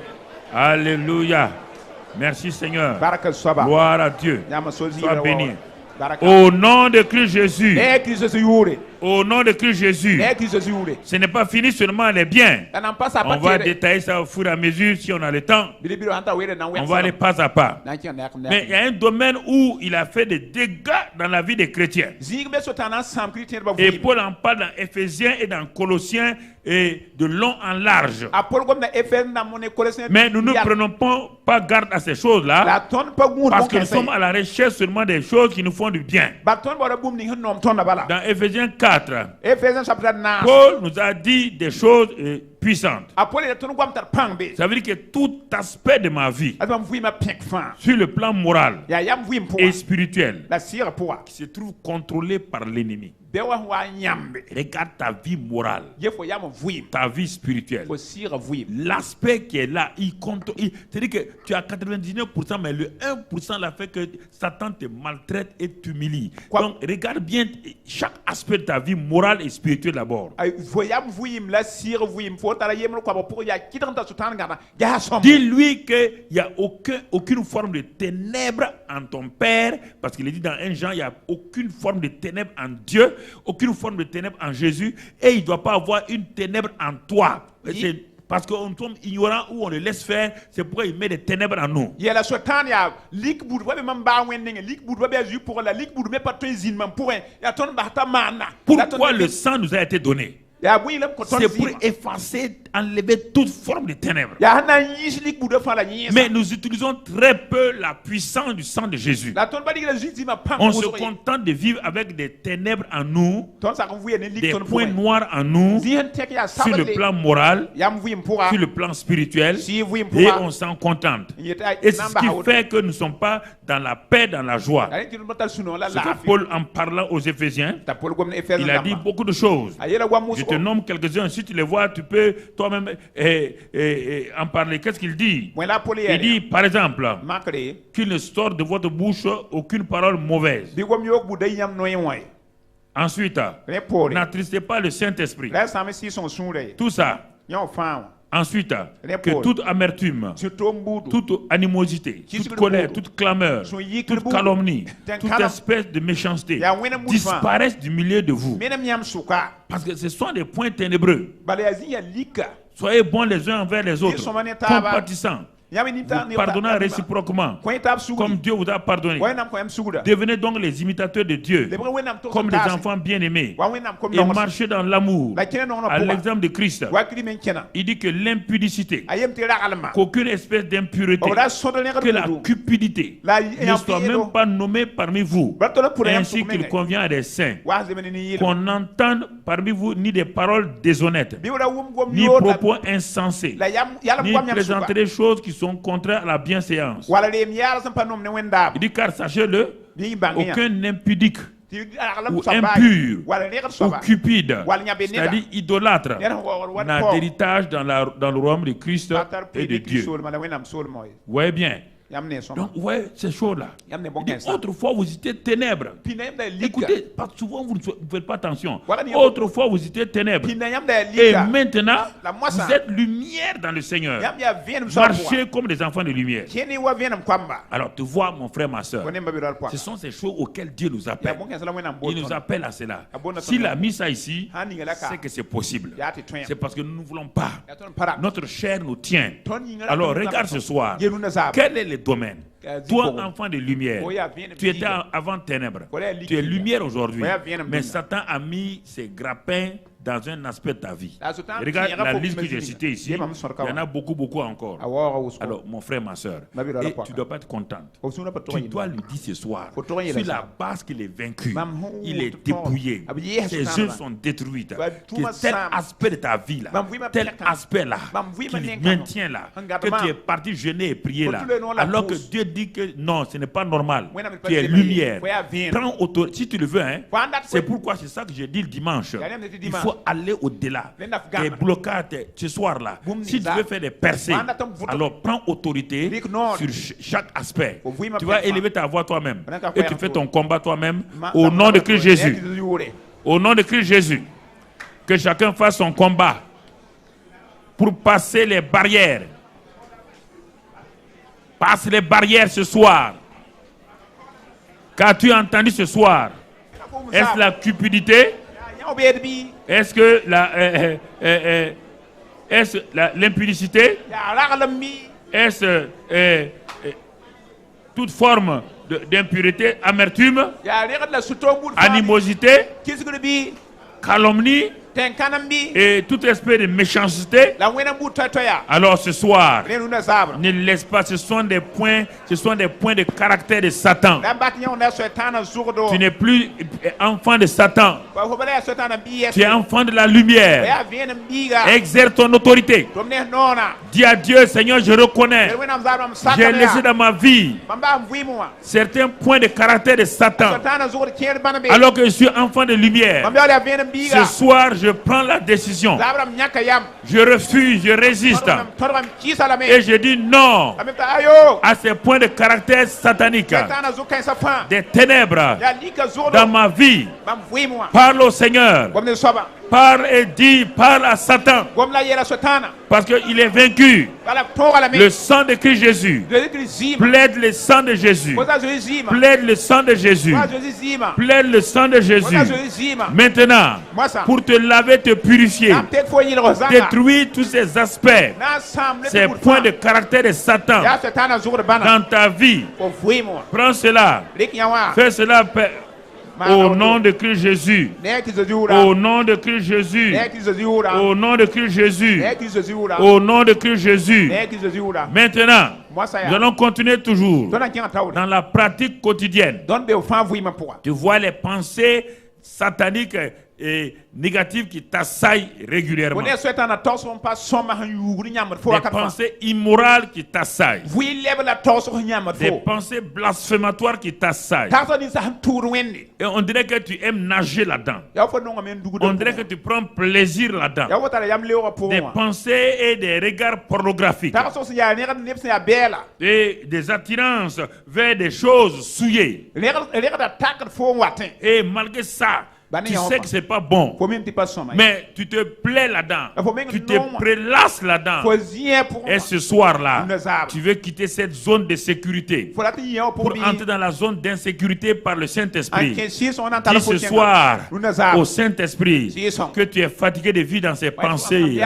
Alléluia. Merci Seigneur. Gloire à Dieu. Sois béni. Au nom de Christ Jésus. Au nom de Christ Jésus. Ce n'est pas fini seulement les biens. On va détailler ça au fur et à mesure si on a le temps. On va aller pas à pas. Mais il y a un domaine où il a fait des dégâts dans la vie des chrétiens. Et Paul en parle dans Éphésiens et dans Colossiens et de long en large. Mais nous ne prenons pas garde à ces choses-là parce que nous sommes à la recherche seulement des choses qui nous font du bien. Dans Éphésiens 4, Paul nous a dit des choses puissantes. Ça veut dire que tout aspect de ma vie, sur le plan moral et spirituel, qui se trouve contrôlé par l'ennemi. Regarde ta vie morale, ta vie spirituelle. L'aspect qui est là, il compte. C'est-à-dire que tu as 99%, mais le 1% l'a fait que Satan te maltraite et t'humilie. Donc regarde bien chaque aspect de ta vie morale et spirituelle d'abord. Dis-lui qu'il n'y a aucune forme de ténèbres en ton Père, parce qu'il est dit dans 1 Jean, il n'y a aucune forme de ténèbres en Dieu, aucune forme de ténèbres en Jésus, et il ne doit pas avoir une ténèbre en toi. C'est parce qu'on tombe ignorant ou on le laisse faire, c'est pourquoi il met des ténèbres en nous. Pourquoi le sang nous a été donné? C'est pour effacer, enlever toute forme de ténèbres. Mais nous utilisons très peu la puissance du sang de Jésus. On se contente de vivre avec des ténèbres en nous, des points noirs en nous, sur le plan moral, sur le plan spirituel, et on s'en contente. Et c'est ce qui fait que nous ne sommes pas dans la paix, dans la joie. C'est que Paul, en parlant aux Éphésiens, il a dit beaucoup de choses. Je te nomme quelques-uns. Si tu les vois, tu peux toi-même en parler. Qu'est-ce qu'il dit? Il dit, par exemple, qu'il ne sort de votre bouche aucune parole mauvaise. Ensuite, n'attristez pas le Saint-Esprit. Tout ça. Ensuite, que toute amertume, toute animosité, toute colère, toute clameur, toute calomnie, toute espèce de méchanceté disparaissent du milieu de vous. Parce que ce sont des points ténébreux. Soyez bons les uns envers les autres, compatissants. Vous pardonnez réciproquement, comme Dieu vous a pardonné. Devenez donc les imitateurs de Dieu, comme des enfants bien-aimés, et marchez dans l'amour, à l'exemple de Christ. Il dit que l'impudicité, qu'aucune espèce d'impureté, que la cupidité ne soit même pas nommée parmi vous, ainsi qu'il convient à des saints. Qu'on n'entende parmi vous ni des paroles déshonnêtes, ni propos insensés, ni présenter des choses qui sont contraires à la bienséance. Il dit, car sachez-le, aucun impudique ou impur ou cupide, c'est-à-dire idolâtre, n'a d'héritage dans le royaume de Christ et de Dieu. Voyez bien, Donc, vous voyez ces choses-là. Autrefois, vous étiez ténèbres. Écoutez, parce que souvent, vous ne faites pas attention. Autrefois, vous étiez ténèbres. Et maintenant, vous êtes lumière dans le Seigneur. Marchez comme des enfants de lumière. Alors, tu vois, mon frère, ma soeur, ce sont ces choses auxquelles Dieu nous appelle. Il nous appelle à cela. S'il a mis ça ici, c'est que c'est possible. C'est parce que nous ne voulons pas. Notre chair nous tient. Alors, regarde ce soir. Quel est le domaine? Toi, enfant de lumière, tu étais avant ténèbres. Tu es lumière aujourd'hui. Mais Satan a mis ses grappins dans un aspect de ta vie. Regarde la liste que j'ai citée ici. Il y en a beaucoup encore. Alors, mon frère, ma soeur, et tu ne dois pas être contente. Tu dois lui dire ce soir, sur la base qu'il est vaincu, il est dépouillé, ses œuvres sont détruites. Que tel aspect de ta vie là, tel aspect là, qui le maintient là, que tu es parti jeûner et prier là, alors que Dieu dit que non, ce n'est pas normal. Tu es lumière. Prends autorité, si tu le veux, hein. C'est pourquoi c'est ça que j'ai dit le dimanche. Il faut aller au-delà des blocages ce soir-là. Si tu veux faire des percées, alors prends autorité sur chaque aspect. Tu vas élever ta voix toi-même et tu fais ton combat toi-même au nom de Christ Jésus. Au nom de Christ Jésus. Que chacun fasse son combat pour passer les barrières. Passe les barrières ce soir. Qu'as-tu entendu ce soir? Est-ce la cupidité? Est-ce que l'impudicité? Est-ce toute forme d'impureté, amertume, animosité, calomnie et tout esprit de méchanceté? Alors ce soir, ne laisse pas, ce sont des points de caractère de Satan. Tu n'es plus enfant de Satan. Tu es enfant de la lumière. Exerce ton autorité. Dis à Dieu, Seigneur, je reconnais. J'ai laissé dans ma vie certains points de caractère de Satan. Alors que je suis enfant de lumière. Ce soir, je prends la décision. Je refuse, je résiste. Et je dis non à ces points de caractère satanique. Des ténèbres dans ma vie. Parle au Seigneur. Parle et dis, parle à Satan. Parce qu'il est vaincu. Le sang de Christ Jésus. Plaide le sang de Jésus. Plaide le sang de Jésus. Plaide le sang de Jésus. Maintenant, pour te laver, te purifier, détruire tous ces aspects, ces points de caractère de Satan dans ta vie. Prends cela. Fais cela. Au nom de Christ Jésus. Au nom de Christ Jésus. Au nom de Christ Jésus. Au nom de Christ Jésus. Maintenant, nous allons continuer toujours dans la pratique quotidienne. Tu vois les pensées sataniques et négatives qui t'assaillent régulièrement. Des pensées immorales qui t'assaillent. Des pensées blasphématoires qui t'assaillent. Et on dirait que tu aimes nager là-dedans. On dirait que tu prends plaisir là-dedans. Des pensées et des regards pornographiques. Et des attirances vers des choses souillées. Et malgré ça, tu sais que c'est pas bon, mais tu te plais là-dedans, tu te prélasses là-dedans. Et ce soir-là, tu veux quitter cette zone de sécurité pour entrer dans la zone d'insécurité par le Saint-Esprit. Dis ce soir au Saint-Esprit que tu es fatigué de vivre dans ces pensées,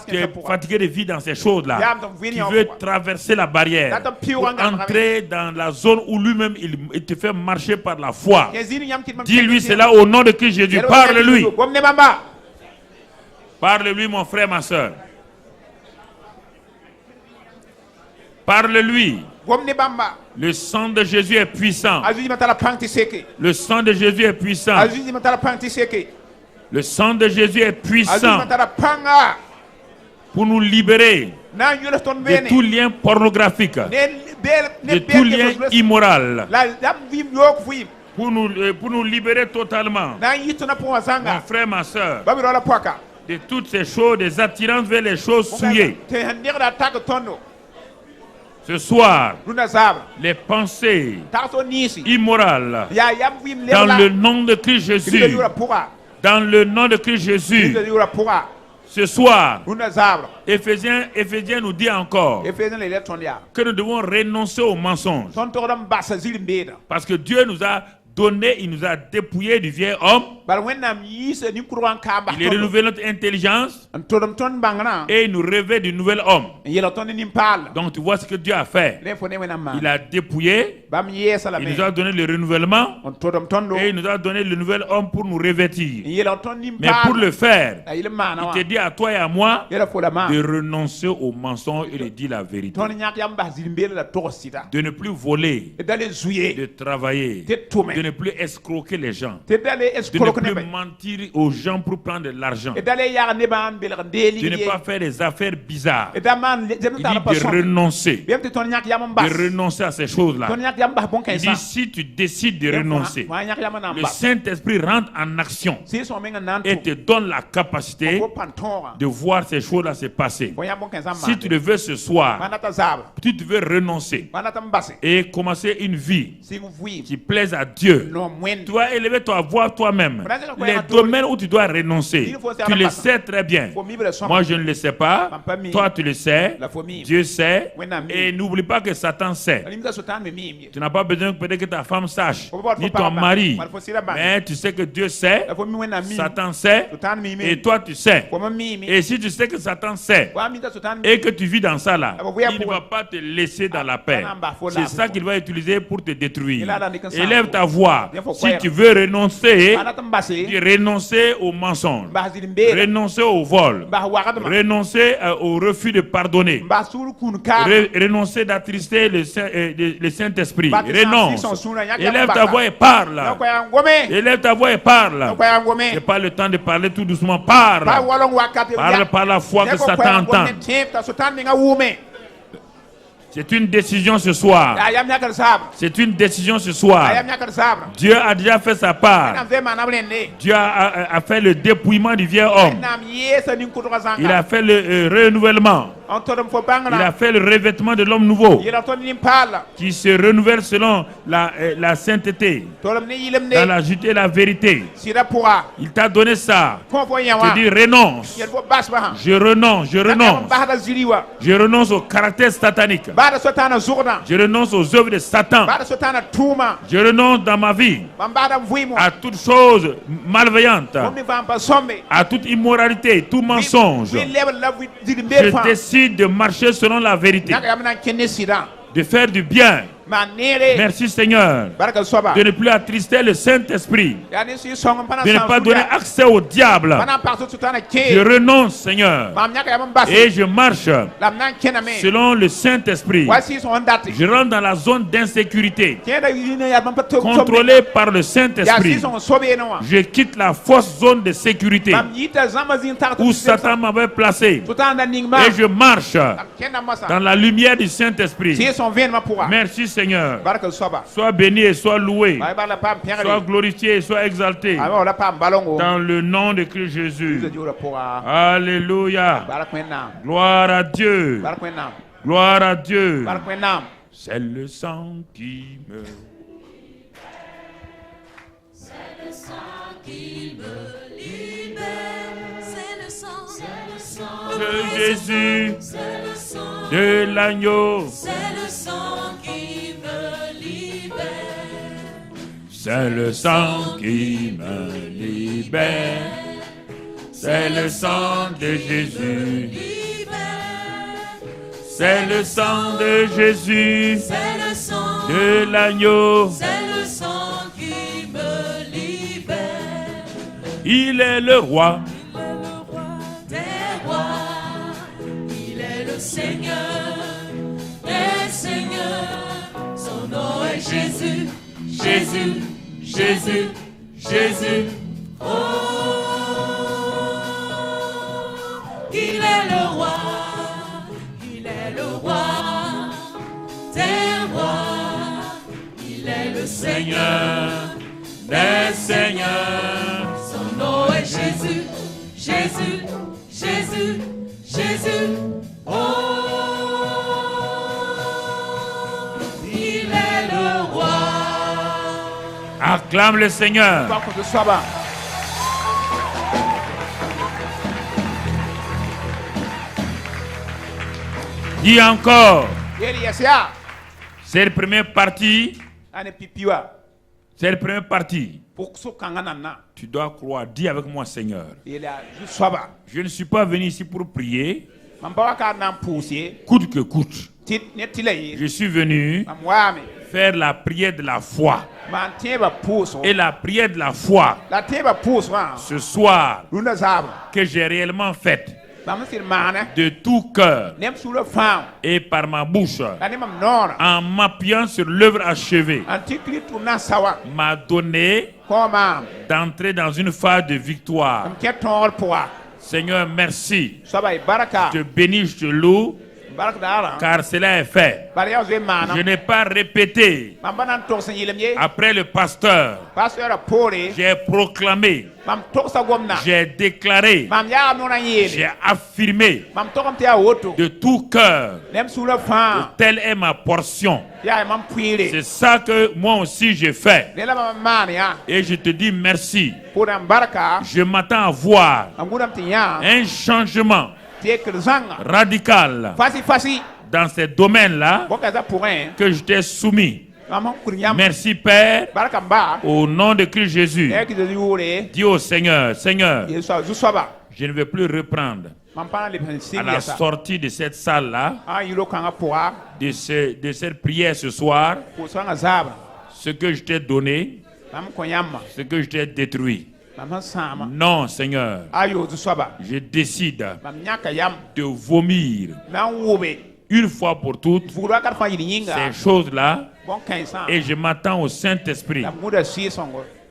tu es fatigué de vivre dans ces choses-là. Tu veux traverser la barrière pour entrer dans la zone où lui-même il te fait marcher par la foi. Dis-lui cela au nom de Christ Jésus. Parle-lui. Parle-lui, mon frère, ma soeur. Parle-lui. Le sang de Jésus est puissant. Le sang de Jésus est puissant. Le sang de Jésus est puissant pour nous libérer de tout lien pornographique, de tout lien immoral. Pour nous libérer totalement, mon frère, ma soeur, de toutes ces choses, des attirances vers les choses souillées. Ce soir, les pensées immorales, dans le nom de Christ Jésus, dans le nom de Christ Jésus, ce soir, Éphésiens nous dit encore que nous devons renoncer aux mensonges. Parce que Dieu nous a donné, il nous a dépouillé du vieil homme. Il renouvelle notre intelligence et il nous révèle du nouvel homme. Donc tu vois ce que Dieu a fait. Il a dépouillé, il nous a donné le renouvellement et il nous a donné le nouvel homme pour nous revêtir. Mais pour le faire, il te dit à toi et à moi de renoncer aux mensonges et de dire la vérité. De ne plus voler, de travailler, de ne plus escroquer les gens, de ne plus mentir aux gens pour prendre de l'argent, de ne pas faire des affaires bizarres. Il dit de renoncer à ces choses-là. Il dit si tu décides de renoncer, le Saint-Esprit rentre en action et te donne la capacité de voir ces choses-là se passer. Si tu le veux ce soir, tu veux renoncer et commencer une vie qui plaise à Dieu. Tu dois élever ta voix toi-même. Les domaines où tu dois renoncer, tu le sais très bien. Moi, je ne le sais pas. Toi, tu le sais. Dieu sait. Et n'oublie pas que Satan sait. Tu n'as pas besoin peut-être que ta femme sache, ni ton mari. Mais tu sais que Dieu sait. Satan sait. Et toi, tu sais. Et si tu sais que Satan sait et que tu vis dans ça là, il ne va pas te laisser dans la paix. C'est ça qu'il va utiliser pour te détruire. Élève ta voix. Si tu veux renoncer, renoncer au mensonge, renoncer au vol, renoncer au refus de pardonner, renoncer d'attrister le Saint-Esprit. Renonce. Élève ta voix et parle. Élève ta voix et parle. C'est pas le temps de parler tout doucement. Parle. Parle par la foi que Satan entend. C'est une décision ce soir. C'est une décision ce soir. Dieu a déjà fait sa part. Dieu a fait le dépouillement du vieil homme. Il a fait le renouvellement. Il a fait le revêtement de l'homme nouveau qui se renouvelle selon la sainteté, dans la justice et la vérité. Il t'a donné ça. Tu dis renonce. Je renonce. Je renonce. Je renonce au caractère satanique. Je renonce aux œuvres de Satan. Je renonce dans ma vie à toute chose malveillante, à toute immoralité, tout mensonge. Je décide de marcher selon la vérité, de faire du bien. Merci Seigneur de ne plus attrister le Saint-Esprit, de ne pas donner accès au diable. Je renonce Seigneur et je marche selon le Saint-Esprit. Je rentre dans la zone d'insécurité contrôlée par le Saint-Esprit. Je quitte la fausse zone de sécurité où Satan m'avait placé et je marche dans la lumière du Saint-Esprit. Merci Seigneur. Sois béni et sois loué. Sois glorifié et sois exalté. Dans le nom de Christ Jésus. Alléluia. Gloire à Dieu. Gloire à Dieu. C'est le sang qui me... C'est le sang qui me libère. C'est le sang de Jésus, de l'agneau. C'est le sang qui me libère. C'est le sang qui me libère. C'est le sang de Jésus. C'est le sang de Jésus. C'est le sang de l'agneau. C'est le sang qui me libère. Il est le roi. Il est le Seigneur des seigneurs. Son nom est Jésus, Jésus, Jésus, Jésus. Oh, il est le roi, il est le roi des rois. Il est le Seigneur des seigneurs. Son nom est Jésus, Jésus, Jésus, Jésus. Oh, Acclame le Seigneur. Dis encore. C'est la première partie. C'est la première partie. Tu dois croire. Dis avec moi, Seigneur. Je ne suis pas venu ici pour prier. Coûte que coûte. Je suis venu faire la prière de la foi. Et la prière de la foi, ce soir, que j'ai réellement faite, de tout cœur et par ma bouche, en m'appuyant sur l'œuvre achevée, m'a donné d'entrer dans une phase de victoire. Seigneur, merci. Je te bénis, je te loue, car cela est fait. Je n'ai pas répété. Après le pasteur, j'ai proclamé, j'ai déclaré, j'ai affirmé de tout cœur que telle est ma portion. C'est ça que moi aussi j'ai fait. Et je te dis merci. Je m'attends à voir un changement radical dans ces domaines-là que je t'ai soumis. Merci Père, au nom de Christ Jésus. Dis au Seigneur, Seigneur, je ne vais plus reprendre à la sortie de cette salle-là, de cette prière ce soir, ce que je t'ai donné, ce que je t'ai détruit. Non, Seigneur, je décide de vomir une fois pour toutes ces choses-là et je m'attends au Saint-Esprit.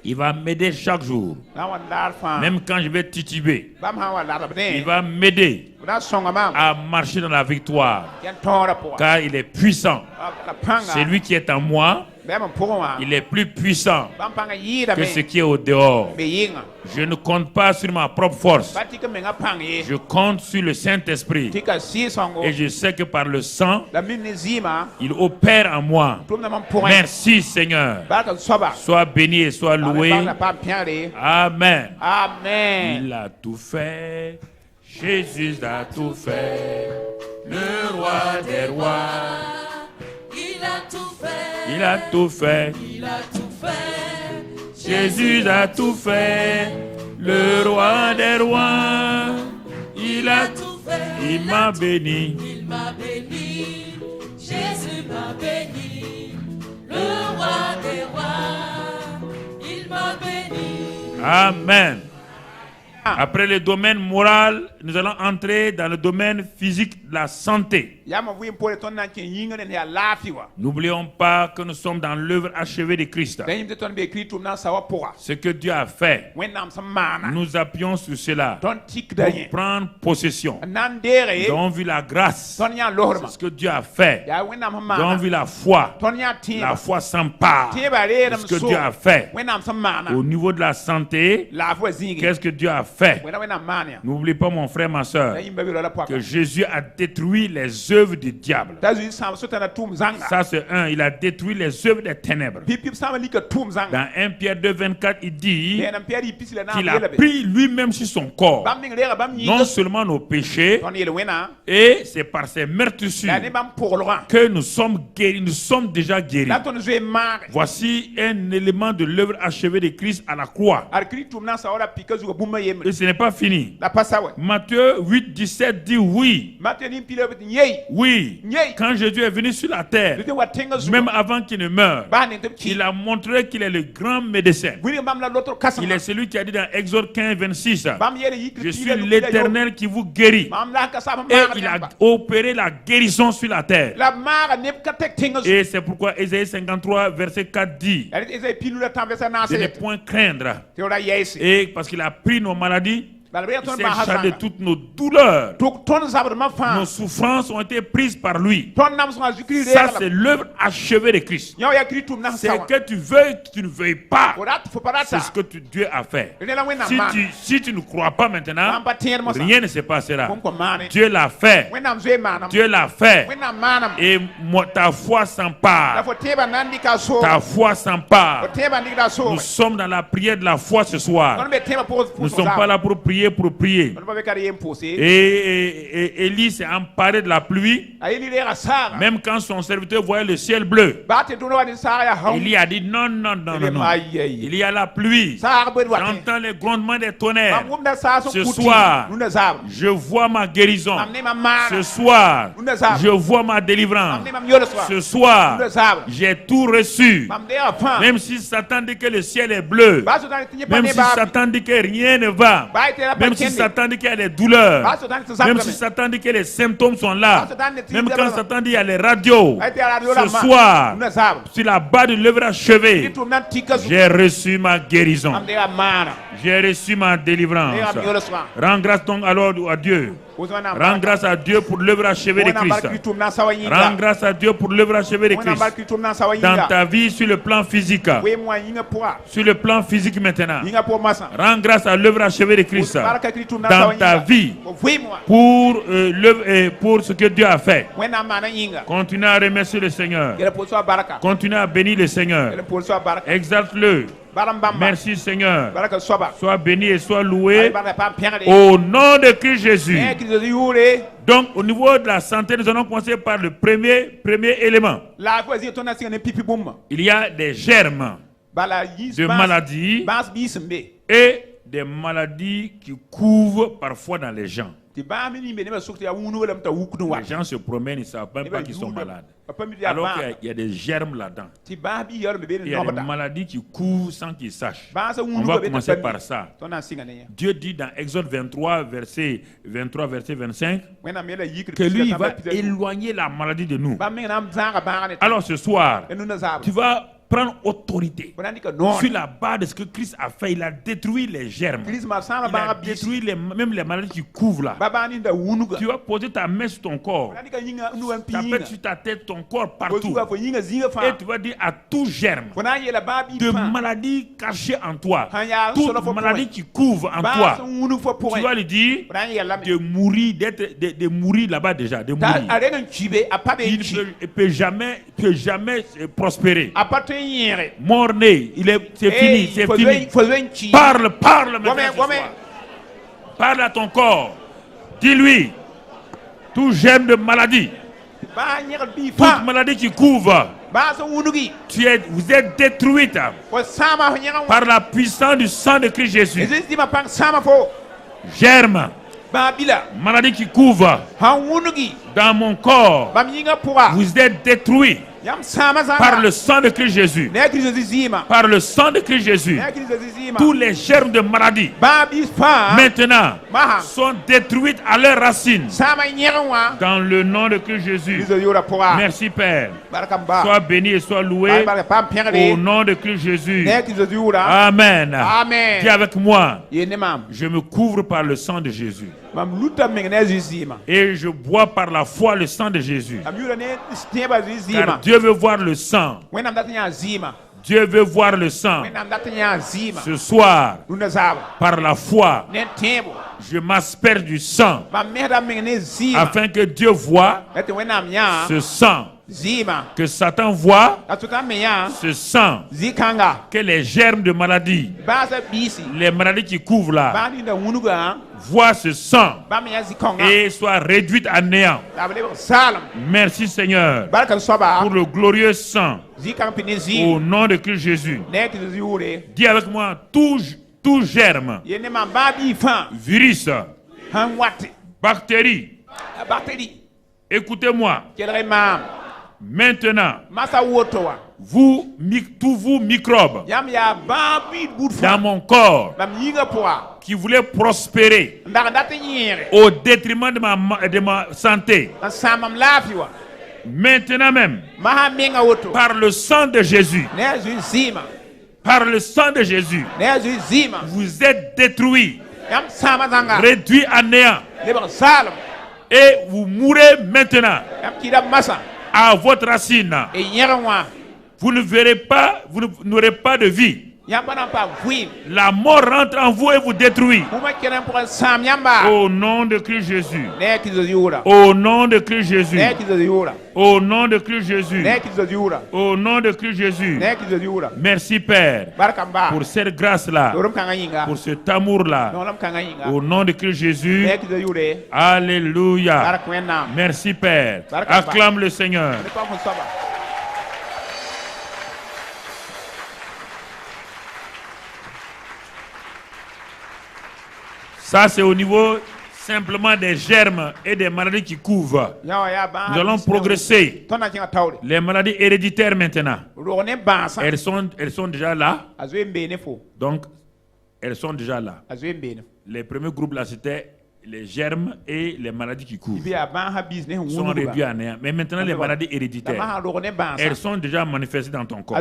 Il va m'aider chaque jour. Même quand je vais tituber, il va m'aider à marcher dans la victoire. Car il est puissant. C'est lui qui est en moi. Il est plus puissant que ce qui est au dehors. Je ne compte pas sur ma propre force. Je compte sur le Saint-Esprit. Et je sais que par le sang, il opère en moi. Merci Seigneur. Sois béni et sois loué. Amen. Il a tout fait. Jésus a tout fait. Le roi des rois. Il a tout fait. Il a tout fait. Il a tout fait. Jésus a tout fait. Le roi des rois. Il a tout fait. Il m'a béni. Il m'a béni. Jésus m'a béni. Le roi des rois. Il m'a béni. Amen. Après le domaine moral, nous allons entrer dans le domaine physique de la santé. N'oublions pas que nous sommes dans l'œuvre achevée de Christ. Ce que Dieu a fait, nous appuyons sur cela pour prendre possession. Nous avons vu la grâce, c'est ce que Dieu a fait. Nous avons vu la foi. La foi s'empare de ce que Dieu a fait. Au niveau de la santé, qu'est-ce que Dieu a fait? N'oublie pas mon frère, ma soeur, que Jésus a détruit les œuvres du diable. Ça c'est un, il a détruit les œuvres des ténèbres. Dans 1 Pierre 2, 24, il dit qu'il a pris lui-même sur son corps non seulement nos péchés, et c'est par ses meurtrissures que nous sommes guéris, nous sommes déjà guéris. Voici un élément de l'œuvre achevée de Christ à la croix. Et ce n'est pas fini. Matthieu 8, 17 dit oui. Oui. Quand Jésus est venu sur la terre, même avant qu'il ne meure, il a montré qu'il est le grand médecin. Il est celui qui a dit dans Exode 15, 26, je suis l'Éternel qui vous guérit. Et il a opéré la guérison sur la terre. Et c'est pourquoi Ésaïe 53, verset 4 dit de ne point craindre. Et parce qu'il a pris nos maladies Il s'est chargé de toutes nos douleurs. Nos souffrances ont été prises par lui. Ça, c'est l'œuvre achevée de Christ. C'est que tu veuilles, tu ne veuilles pas. C'est ce que Dieu a fait. Si tu ne crois pas maintenant, rien ne se passera. Dieu l'a fait. Dieu l'a fait. Et ta foi s'empare. Ta foi s'empare. Nous sommes dans la prière de la foi ce soir. Nous ne sommes pas là pour prier pour prier. Et Élie s'est emparé de la pluie. Même quand son serviteur voyait le ciel bleu, Élie a dit non, non, non, non, non. Il y a la pluie. J'entends les grondements des tonnerres. Ce soir, je vois ma guérison. Ce soir, je vois ma délivrance. Ce soir, j'ai tout reçu. Même si Satan dit que le ciel est bleu, même si Satan dit que rien ne va, même si Satan dit qu'il y a des douleurs, même si Satan dit que les symptômes sont là, même quand Satan dit qu'il y a les radios, ce soir, sur la base de l'œuvre achevée, j'ai reçu ma guérison. J'ai reçu ma délivrance. Rends grâce donc alors à Dieu. Rends grâce à Dieu pour l'œuvre achevée de Christ. Rends grâce à Dieu pour l'œuvre achevée de Christ. Dans ta vie, sur le plan physique. Sur le plan physique maintenant. Rends grâce à l'œuvre achevée de Christ. Dans ta vie, pour ce que Dieu a fait. Continue à remercier le Seigneur. Continue à bénir le Seigneur. Exalte-le. Merci Seigneur. Sois béni et sois loué au nom de Christ Jésus. Donc au niveau de la santé, nous allons commencer par le premier élément. Il y a des germes de maladies et des maladies qui couvrent parfois dans les gens. Les gens se promènent, ils ne savent même pas qu'ils sont malades. Alors qu'il y a des germes là-dedans. Il y a des maladies qui couvrent sans qu'ils sachent. On va commencer par ça. Dieu dit dans Exode 23, verset 25, que lui, il va éloigner la maladie de nous. Alors ce soir, tu vas prendre autorité sur la base de ce que Christ a fait. Il a détruit les germes. Il a détruit même les maladies qui couvrent là. Tu vas poser ta main sur ton corps, ta main sur ta tête, ton corps partout. Et tu vas dire à tout germe de maladie cachée en toi, toute maladie qui couvre en toi, tu vas lui dire de mourir, de mourir là-bas déjà, de mourir. Il ne peut jamais prospérer. Mort-né, c'est fini, c'est fini. Parle maintenant. Parle à ton corps. Dis-lui, tout germe de maladie, toute maladie qui couvre, vous êtes détruite par la puissance du sang de Christ Jésus. Germe, maladie qui couvre dans mon corps, vous êtes détruits par le sang de Christ Jésus. Par le sang de Christ Jésus. Tous les germes de maladie maintenant sont détruits à leurs racines. Dans le nom de Christ Jésus. Merci Père. Sois béni et sois loué au nom de Christ Jésus. Amen. Dis avec moi, je me couvre par le sang de Jésus. Et je bois par la foi le sang de Jésus. Car Dieu veut voir le sang. Dieu veut voir le sang. Ce soir, par la foi, je m'asperge du sang afin que Dieu voie ce sang. Que Satan voit ce sang, que les germes de maladie, les maladies qui couvrent là, voient ce sang et soient réduites à néant. Merci Seigneur pour le glorieux sang au nom de Christ Jésus. Dis avec moi, tout germe, virus, bactérie, écoutez-moi. Maintenant, tous vous microbes dans mon corps qui voulaient prospérer au détriment de ma santé, maintenant même, par le sang de Jésus, vous êtes détruits réduit à néant. Et vous mourrez maintenant à votre racine. Vous ne verrez pas, vous n'aurez pas de vie. La mort rentre en vous et vous détruit. Au nom de Christ Jésus. Au nom de Christ Jésus. Au nom de Christ Jésus. Au nom de Christ Jésus. Merci Père pour cette grâce-là, pour cet amour-là. Au nom de Christ Jésus. Alléluia. Merci Père. Acclame le Seigneur. Ça, c'est au niveau simplement des germes et des maladies qui couvrent. Nous allons progresser. Les maladies héréditaires maintenant. Elles sont déjà là. Donc, elles sont déjà là. Les premiers groupes là, c'était les germes et les maladies qui couvrent. Sont réduits à néant. Mais maintenant, les maladies héréditaires, elles sont déjà manifestées dans ton corps.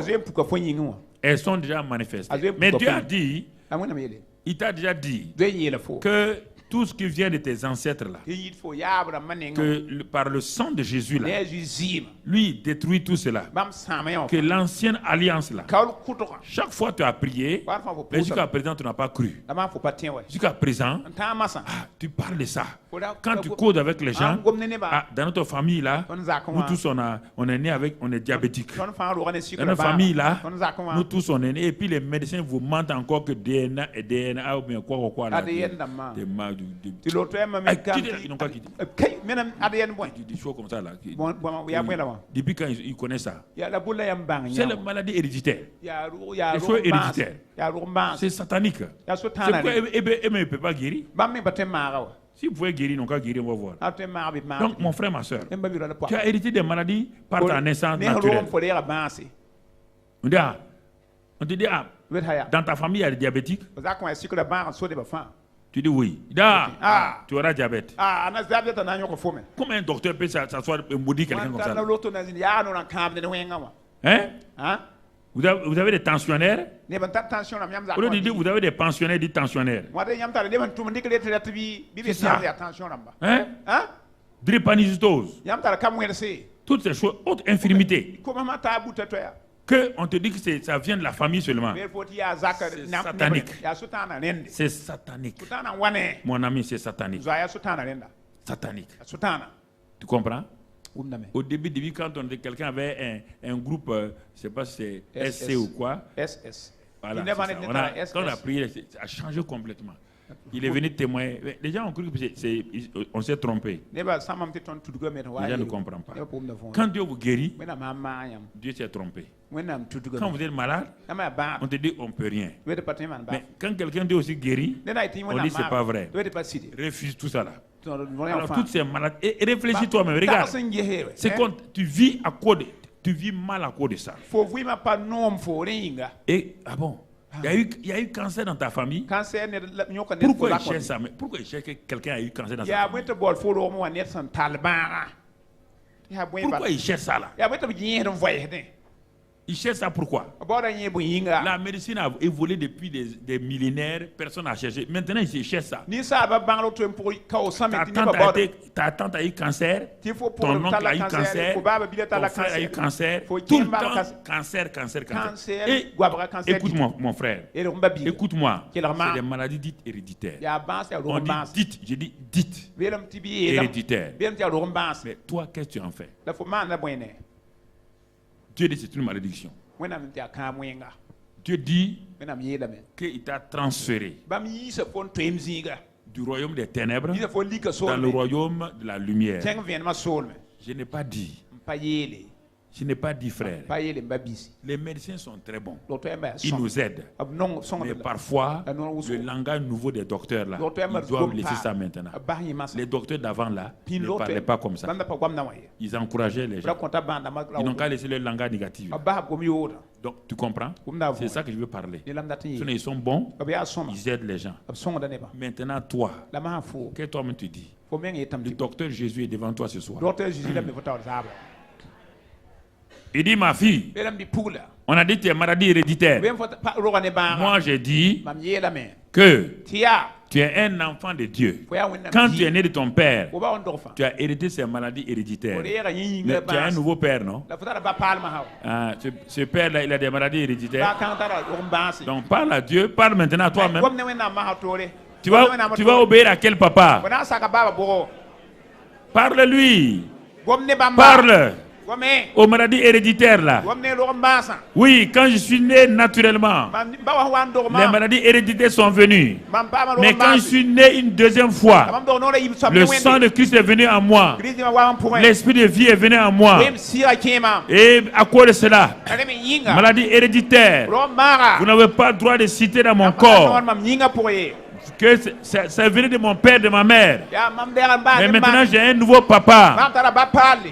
Elles sont déjà manifestées. Mais Dieu a dit, il t'a déjà dit que tout ce qui vient de tes ancêtres là, que par le sang de Jésus là, lui détruit tout cela. Que l'ancienne alliance là, chaque fois tu as prié, mais jusqu'à présent tu n'as pas cru. Jusqu'à présent, tu parles de ça. Quand tu causes avec les gens, dans notre famille là, nous tous on est né avec, on est diabétique. Dans notre famille là, nous tous on est né, et puis les médecins vous mentent encore que DNA et DNA ou bien quoi là. Ils n'ont pas quitté. Des choses comme ça là. Depuis quand ils connaissent ça. C'est la maladie héréditaire. Les choses héréditaires. C'est satanique. C'est pourquoi il ne peut pas guérir. Si vous pouvez guérir, non pas guérir, on va voir. Donc, mon frère, ma soeur, tu as hérité des maladies par ta naissance naturelle. On te dit, dans ta famille, il y a des diabétiques. Tu dis oui. Tu auras diabète. Comment un docteur peut s'asseoir et maudire quelqu'un comme ça? Hein? Vous avez des tensionnaires? Au lieu de dire vous avez des pensionnaires, dit tensionnaires. C'est ça. Hein? Drépanocytose. Toutes ces choses, autres infirmités. Que on te dit que ça vient de la famille seulement. C'est satanique. C'est satanique. Mon ami, c'est satanique. Satanique. Tu comprends? Au début, quand quelqu'un avait un groupe, je ne sais pas si c'est SC ou quoi. Voilà, quand on a prié, ça a changé complètement. Il est venu témoigner. Les gens ont cru qu'on s'est trompé. Les gens ne comprennent pas. Quand Dieu vous guérit, Dieu s'est trompé. Quand vous êtes malade, on te dit on ne peut rien. Mais quand quelqu'un dit aussi guéri, on dit c'est pas vrai. Refuse tout ça là. Alors toutes ces maladies, et réfléchis toi-même, regarde. C'est quand tu vis à cause tu vis mal à cause de ça. Et bon. Il y a eu cancer dans ta famille. Pourquoi il cherche ça? Pourquoi il cherche que quelqu'un a eu cancer dans sa famille? Pourquoi il cherche ça là? Il cherche ça pourquoi? La médecine a évolué depuis des millénaires, personne n'a cherché. Maintenant, il cherche ça. Ta tante a eu cancer, ton oncle a eu cancer, ton frère a eu cancer, tout le temps, cancer. Et écoute-moi, mon frère, écoute-moi, c'est des maladies dites héréditaires. On dit dites, j'ai dit dites, héréditaires. Mais toi, qu'est-ce que tu en fais? Dieu dit c'est une malédiction. Dieu dit qu'il t'a transféré du royaume des ténèbres dans le royaume de la lumière. Je n'ai pas dit. Je n'ai pas dit, frère. Les médecins sont très bons. Ils nous aident. Mais parfois, le langage nouveau des docteurs, là, ils doivent laisser ça maintenant. Les docteurs d'avant, là, ne parlaient pas comme ça. Ils encourageaient les gens. Ils n'ont qu'à laisser le langage négatif. Donc, tu comprends? C'est ça que je veux parler. Sinon, ils sont bons, ils aident les gens. Maintenant, toi, qu'est-ce que toi-même tu dis? Le docteur Jésus est devant toi ce soir. Il dit, ma fille, on a dit que tu es maladie héréditaire. Moi, j'ai dit que Tu es un enfant de Dieu. Quand tu es né de ton père, tu as hérité ces maladies héréditaires. Mais tu as un nouveau père, non? Ce père-là, il a des maladies héréditaires. Donc parle à Dieu, parle maintenant à toi-même. Tu vas obéir à quel papa? Parle-lui. Parle. Aux maladies héréditaires là. Oui, quand je suis né naturellement, les maladies héréditaires sont venues. Mais quand je suis né une deuxième fois, le sang de Christ est venu en moi. L'esprit de vie est venu en moi. Et à quoi de cela? Maladie héréditaire. Vous n'avez pas le droit de citer dans mon corps que ça venait de mon père, de ma mère. Mais maintenant j'ai un nouveau papa.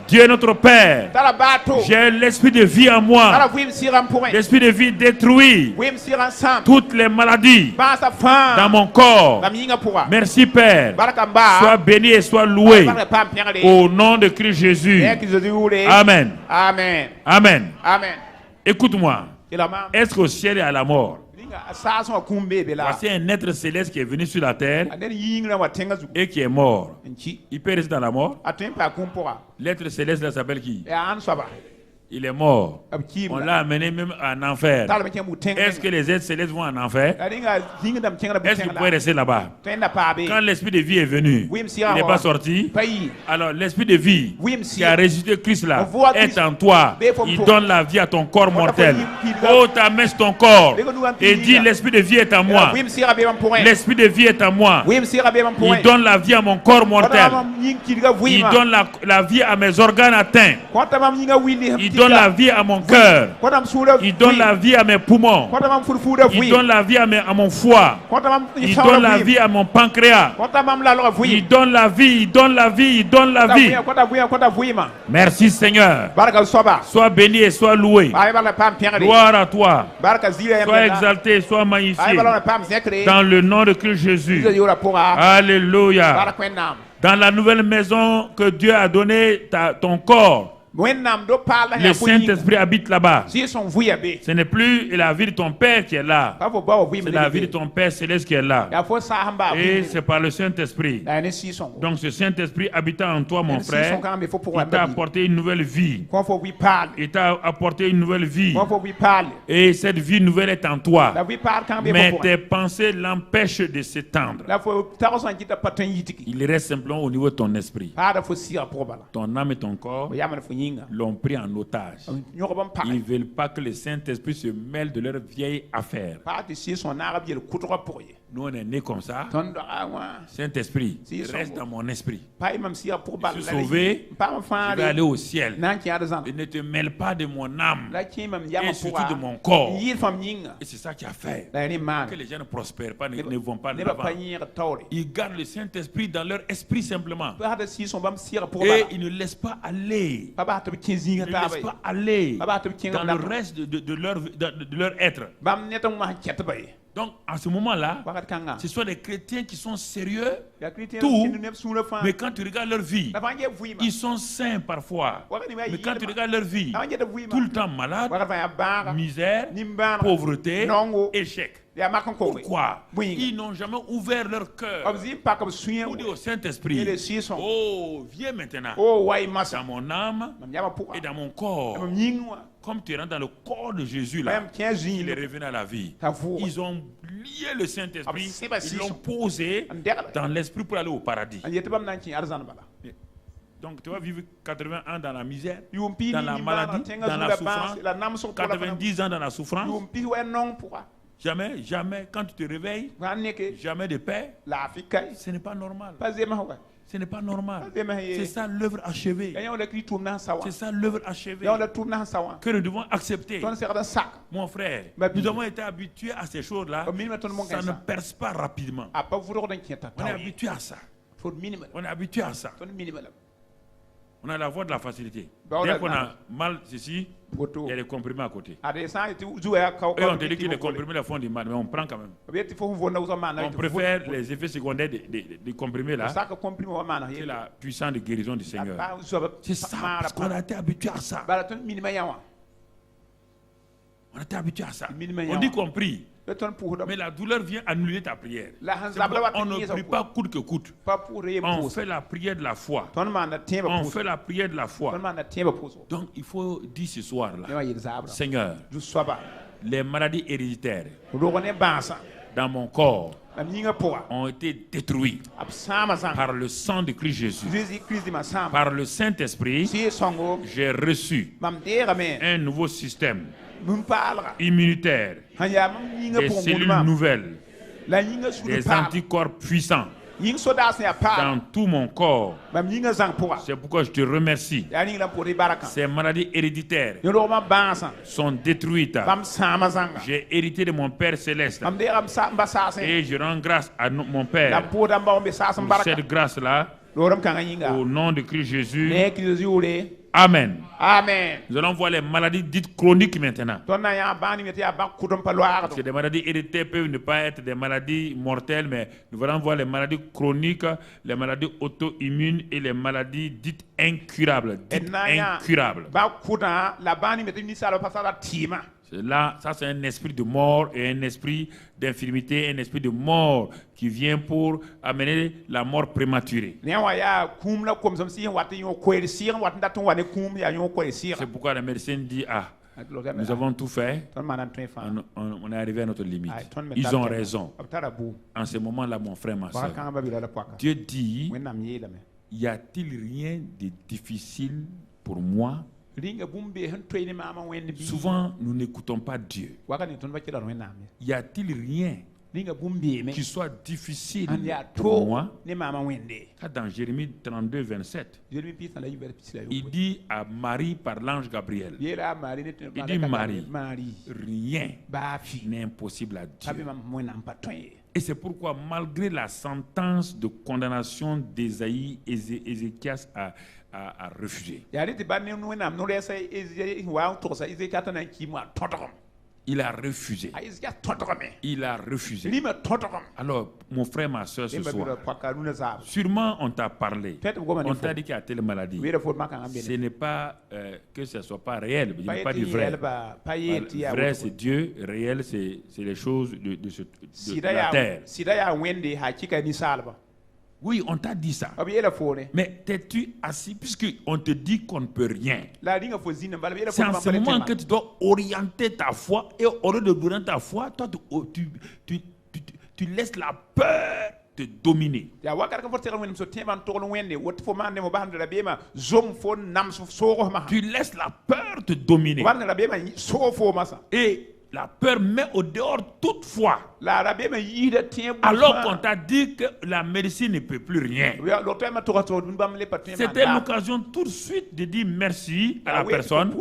Dieu est notre Père. J'ai l'esprit de vie en moi. L'esprit de vie détruit toutes les maladies dans mon corps. Merci Père. Sois béni et sois loué au nom de Christ Jésus. Amen. Amen. Amen. Amen. Écoute-moi. Est-ce qu'au ciel et à la mort, voici un être céleste qui est venu sur la terre et qui est mort. Il peut rester dans la mort. L'être céleste là s'appelle qui? Il est mort. On l'a amené même en enfer. Est-ce que les êtres célestes vont en enfer? Est-ce qu'ils pourraient rester là-bas? Quand l'esprit de vie est venu, il n'est pas sorti. Alors l'esprit de vie qui a ressuscité Christ là est en toi. Il donne la vie à ton corps mortel. Oh, t'amènes ton corps et dis l'esprit de vie est en moi. L'esprit de vie est en moi. Il donne la vie à mon corps mortel. Il donne la vie à mes organes atteints. Il donne la vie à mon cœur. Il donne la vie à mes poumons. Il donne la vie à mon foie. Il donne la vie à mon pancréas. Il donne la vie, il donne la vie, il donne la vie. Merci Seigneur. Sois béni et sois loué. Gloire à toi. Sois exalté, sois magnifié. Dans le nom de Christ Jésus. Alléluia. Dans la nouvelle maison que Dieu a donnée, ton corps, le Saint-Esprit habite là-bas. Ce n'est plus la vie de ton Père qui est là. C'est la vie de ton Père céleste qui est là. Et c'est par le Saint-Esprit. Donc ce Saint-Esprit habitant en toi, mon frère, il t'a apporté une nouvelle vie. Il t'a apporté une nouvelle vie. Et cette vie nouvelle est en toi. Mais tes pensées l'empêchent de s'étendre. Il reste simplement au niveau de ton esprit. Ton âme et ton corps l'ont pris en otage. Ils ne veulent pas que le Saint-Esprit se mêle de leurs vieilles affaires. Nous, on est nés comme ça. Saint-Esprit, reste dans mon esprit. Je suis sauvé, je vais aller au ciel. Ne te mêle pas de mon âme et surtout de mon corps. Et c'est ça qui a fait que les gens ne prospèrent pas, ne vont pas de l'avant. Ils gardent le Saint-Esprit dans leur esprit simplement. Et ils ne laissent pas aller. Ils ne laissent pas aller dans le reste de leur être. Donc, à ce moment-là, ce sont des chrétiens qui sont sérieux, tout, mais quand tu regardes leur vie, ils sont sains parfois. Mais quand tu regardes leur vie, tout le temps malade, misère, pauvreté, échec. Pourquoi? Ils n'ont jamais ouvert leur cœur pour dire au Saint-Esprit, oh, viens maintenant dans mon âme et dans mon corps. Comme tu rentres dans le corps de Jésus là, il est revenu à la vie. Ils ont lié le Saint-Esprit, ils l'ont posé dans l'esprit pour aller au paradis. Donc tu vas vivre 80 ans dans la misère, dans la maladie, dans la souffrance, 90 ans dans la souffrance. Jamais, jamais, quand tu te réveilles, jamais de paix. Ce n'est pas normal. Ce n'est pas normal. C'est ça l'œuvre achevée. C'est ça l'œuvre achevée que nous devons accepter. Mon frère, nous avons été habitués à ces choses-là. Ça ne perce pas rapidement. On est habitué à ça. On est habitué à ça. On a la voie de la facilité. Dès qu'on a mal ceci, il y a des comprimés à côté. Et on te dit que les comprimés la font du mal, mais on prend quand même. On préfère les effets secondaires des comprimés là que la puissance de guérison du Seigneur. C'est ça, parce qu'on a été habitué à ça. On a été habitué à ça. On dit qu'on prie. Mais la douleur vient annuler ta prière. On ne prie pas coûte que coûte. On fait la prière de la foi. On fait la prière de la foi. Donc il faut dire ce soir-là, Seigneur, les maladies héréditaires dans mon corps ont été détruits par le sang de Christ Jésus. Par le Saint-Esprit, j'ai reçu un nouveau système immunitaire, des cellules nouvelles, des anticorps puissants dans tout mon corps. C'est pourquoi je te remercie. Ces maladies héréditaires sont détruites. J'ai hérité de mon Père Céleste. Et je rends grâce à mon Père pour cette grâce-là. Au nom de Christ Jésus. Amen. Amen. Nous allons voir les maladies dites chroniques maintenant. Parce que les maladies héréditaires peuvent ne pas être des maladies mortelles, mais nous allons voir les maladies chroniques, les maladies auto-immunes et les maladies dites incurables. Là, ça c'est un esprit de mort et un esprit d'infirmité, un esprit de mort qui vient pour amener la mort prématurée. C'est pourquoi la médecine dit nous avons tout fait, on est arrivé à notre limite. Ils ont raison. En ce moment-là, mon frère, ma soeur, Dieu dit, y a-t-il rien de difficile pour moi? Souvent, nous n'écoutons pas Dieu. Y a-t-il rien qui soit difficile pour moi? Dans Jérémie 32, 27, il dit à Marie par l'ange Gabriel, il dit Marie, rien n'est impossible à Dieu. Et c'est pourquoi, malgré la sentence de condamnation d'Ésaïe, Ézéchias a refusé. Il a refusé. Il a refusé. Alors, mon frère, ma soeur, ce soir, sûrement on t'a parlé. On t'a dit qu'il y a telle maladie. Ce n'est pas que ce ne soit pas réel. Il n'y a pas de vrai. Vrai, c'est Dieu. Réel, c'est les choses de la terre. Oui, on t'a dit ça. Mais t'es-tu assis puisqu'on te dit qu'on ne peut rien? C'est en ce moment que tu dois orienter ta foi et au lieu de donner ta foi, toi, tu laisses la peur te dominer. Tu laisses la peur te dominer. Et la peur met au dehors toute foi. Alors qu'on t'a dit que la médecine ne peut plus rien. C'était l'occasion tout de suite de dire merci à la personne,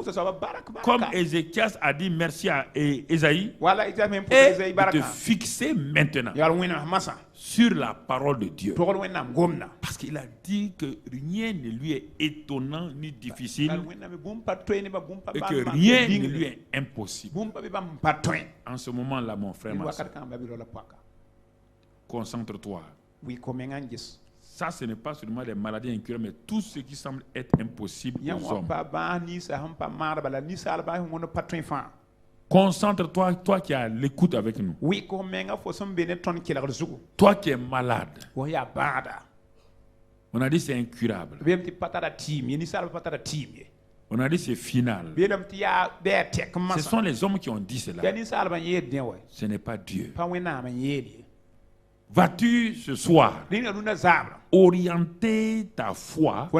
comme Ézéchias a dit merci à Ésaïe, et de te fixer maintenant sur la parole de Dieu. Parce qu'il a dit que rien ne lui est étonnant ni difficile et que rien ne lui est impossible. En ce moment-là, mon frère, ma soeur, concentre-toi. Ça, ce n'est pas seulement les maladies incurables, mais tout ce qui semble être impossible aux hommes. Concentre-toi, toi qui as l'écoute avec nous. Toi qui es malade. On a dit c'est incurable. On a dit c'est final. Ce sont les hommes qui ont dit cela. Ce n'est pas Dieu. Vas-tu ce soir orienter ta foi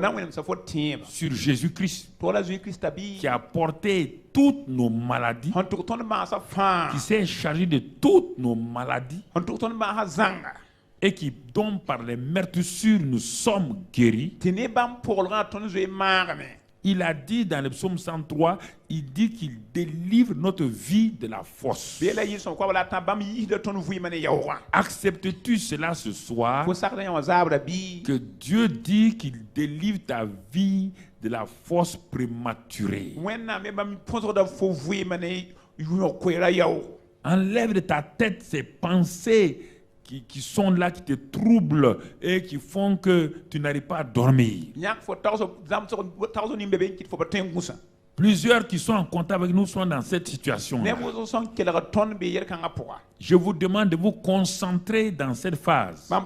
sur Jésus-Christ qui a porté toutes nos maladies, qui s'est chargé de toutes nos maladies et qui, dont par les meurtrissures nous sommes guéris? Il a dit dans le psaume 103, il dit qu'il délivre notre vie de la fosse. Acceptes-tu cela ce soir? Que Dieu dit qu'il délivre ta vie de la fosse prématurée. Enlève de ta tête ces pensées qui sont là, qui te troublent et qui font que tu n'arrives pas à dormir. Plusieurs qui sont en contact avec nous sont dans cette situation. Je vous demande de vous concentrer dans cette phase. Le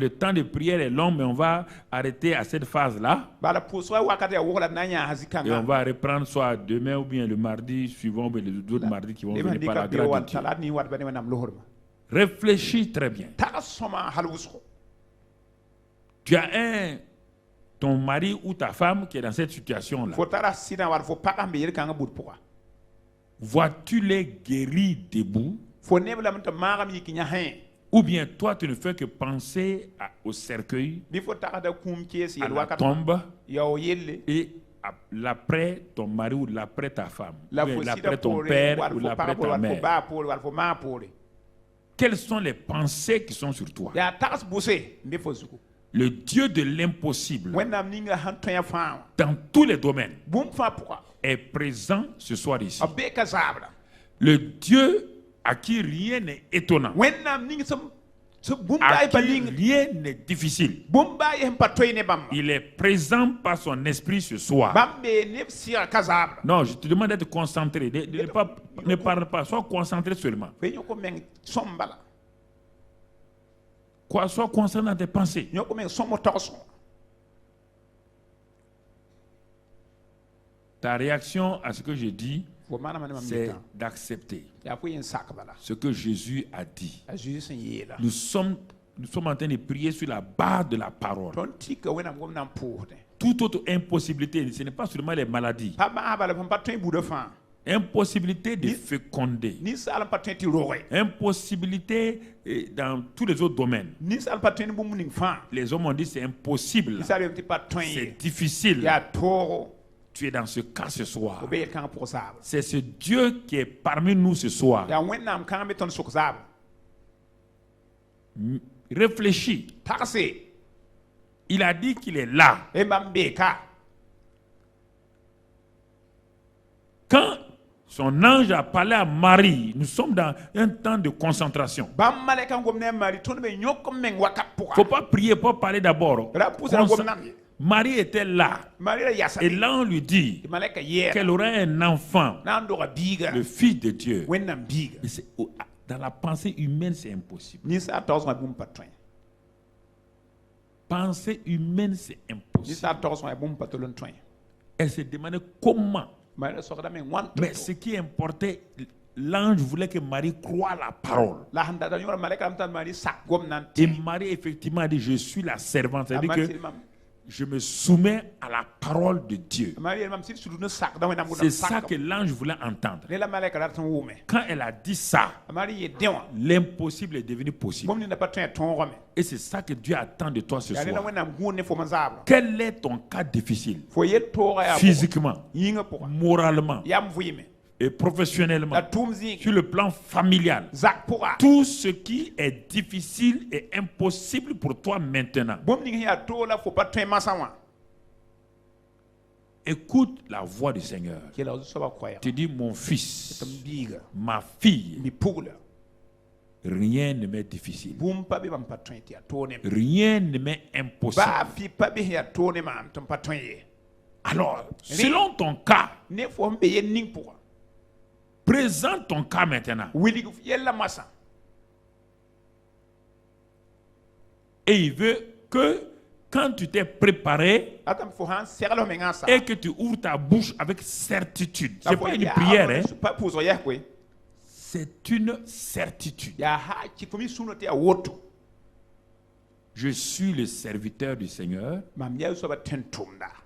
temps de prière est long, mais on va arrêter à cette phase-là. Et on va reprendre soit demain ou bien le mardi suivant, ou bien les autres mardis qui vont venir par la grâce de Dieu. Réfléchis très bien. Tu as ton mari ou ta femme qui est dans cette situation-là. Vois-tu les guéris debout? Ou bien toi, tu ne fais que penser au cercueil, à la tombe, et l'après ton mari ou l'après ta femme, ou l'après ton père ou l'après ta mère. Quelles sont les pensées qui sont sur toi? Le Dieu de l'impossible, dans tous les domaines, est présent ce soir ici. Le Dieu à qui rien n'est étonnant, à qui rien n'est difficile. Il est présent par son esprit ce soir. Non, je te demande d'être concentré. Ne parle pas, sois concentré seulement. Sois concentré dans tes pensées. Ta réaction à ce que je dis, c'est d'accepter ce que Jésus a dit. Nous sommes en train de prier sur la base de la parole. Toute autre impossibilité, ce n'est pas seulement les maladies. Impossibilité de féconder. Impossibilité dans tous les autres domaines. Les hommes ont dit c'est impossible. C'est difficile. Tu es dans ce cas ce soir. C'est ce Dieu qui est parmi nous ce soir. Réfléchis. Il a dit qu'il est là. Quand son ange a parlé à Marie, nous sommes dans un temps de concentration. Il ne faut pas prier pour parler d'abord. Marie était là. Et là, on lui dit qu'elle aurait un enfant, le Fils de Dieu. Et dans la pensée humaine, c'est impossible. Pensée humaine, c'est impossible. Elle se demandait comment. Mais ce qui importait, l'ange voulait que Marie croie la parole. Et Marie, effectivement, a dit, je suis la servante. C'est-à-dire que je me soumets à la parole de Dieu. C'est ça que l'ange voulait entendre. Quand elle a dit ça, l'impossible est devenu possible. Et c'est ça que Dieu attend de toi ce soir. Quel est ton cas difficile? Physiquement, moralement et professionnellement, sur le plan familial, tout ce qui est difficile et impossible pour toi maintenant. Écoute la voix du Seigneur. Tu dis, mon fils, ma fille, rien ne m'est difficile. Rien ne m'est impossible. Alors, selon ton cas, présente ton cas maintenant. Et il veut que quand tu t'es préparé et que tu ouvres ta bouche avec certitude. Ce n'est pas une prière, hein? C'est une certitude. Je suis le serviteur du Seigneur.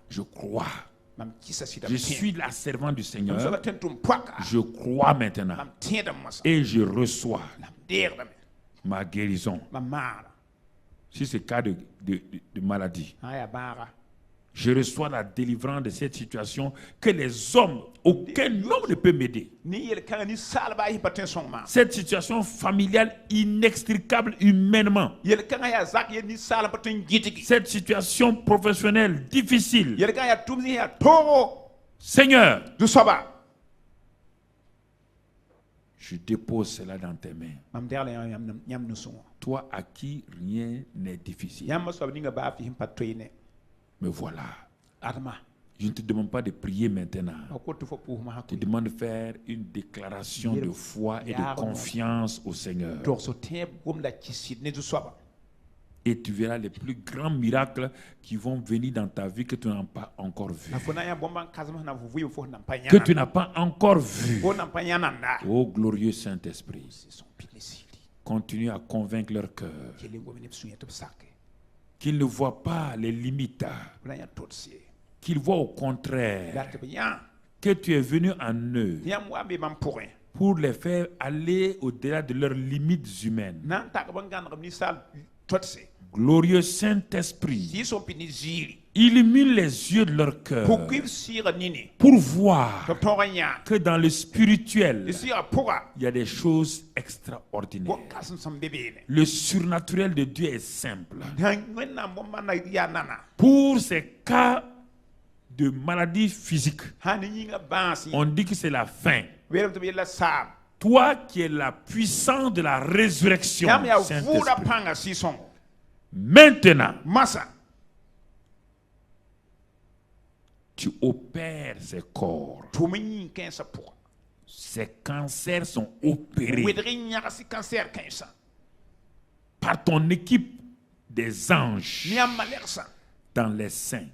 Je crois. Je suis la servante du Seigneur. Je crois maintenant. Et je reçois ma guérison. Si c'est le cas de maladie. Je reçois la délivrance de cette situation que les hommes, aucun homme ne peut m'aider. Cette situation familiale inextricable humainement. Cette situation professionnelle difficile. Seigneur, je dépose cela dans tes mains. Toi à qui rien n'est difficile. Me voilà. Je ne te demande pas de prier maintenant. Je te demande de faire une déclaration de foi et de confiance au Seigneur. Et tu verras les plus grands miracles qui vont venir dans ta vie que tu n'as pas encore vu. Que tu n'as pas encore vu. Oh glorieux Saint-Esprit, continue à convaincre leur cœur qu'ils ne voient pas les limites, qu'ils voient au contraire que tu es venu en eux pour les faire aller au-delà de leurs limites humaines. Glorieux Saint-Esprit, illumine les yeux de leur cœur pour voir que dans le spirituel, il y a des choses extraordinaires. Le surnaturel de Dieu est simple. Pour ces cas de maladies physiques, on dit que c'est la fin. Toi qui es la puissance de la résurrection, Saint-Esprit, maintenant, tu opères ces corps. Ces cancers sont opérés par ton équipe des anges dans les seins,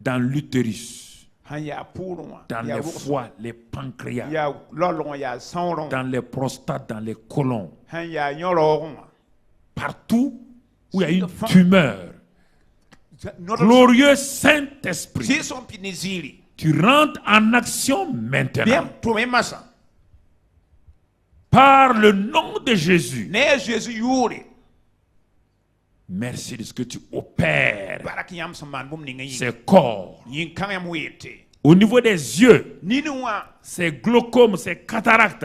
dans l'utérus, dans les foies, les pancréas, dans les prostates, dans les côlons, partout où il y a une tumeur. Glorieux Saint-Esprit, tu rentres en action maintenant. Par le nom de Jésus. Merci de ce que tu opères ces corps. Au niveau des yeux, ces glaucomes, ces cataractes,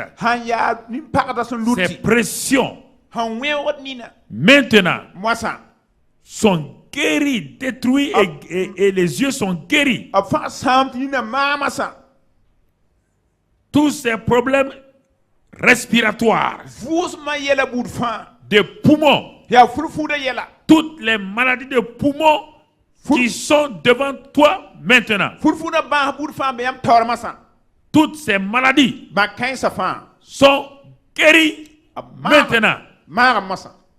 ces pressions, maintenant, sont guéris, détruits et les yeux sont guéris. Tous ces problèmes respiratoires, des poumons, toutes les maladies de poumons qui sont devant toi maintenant. Toutes ces maladies sont guéries maintenant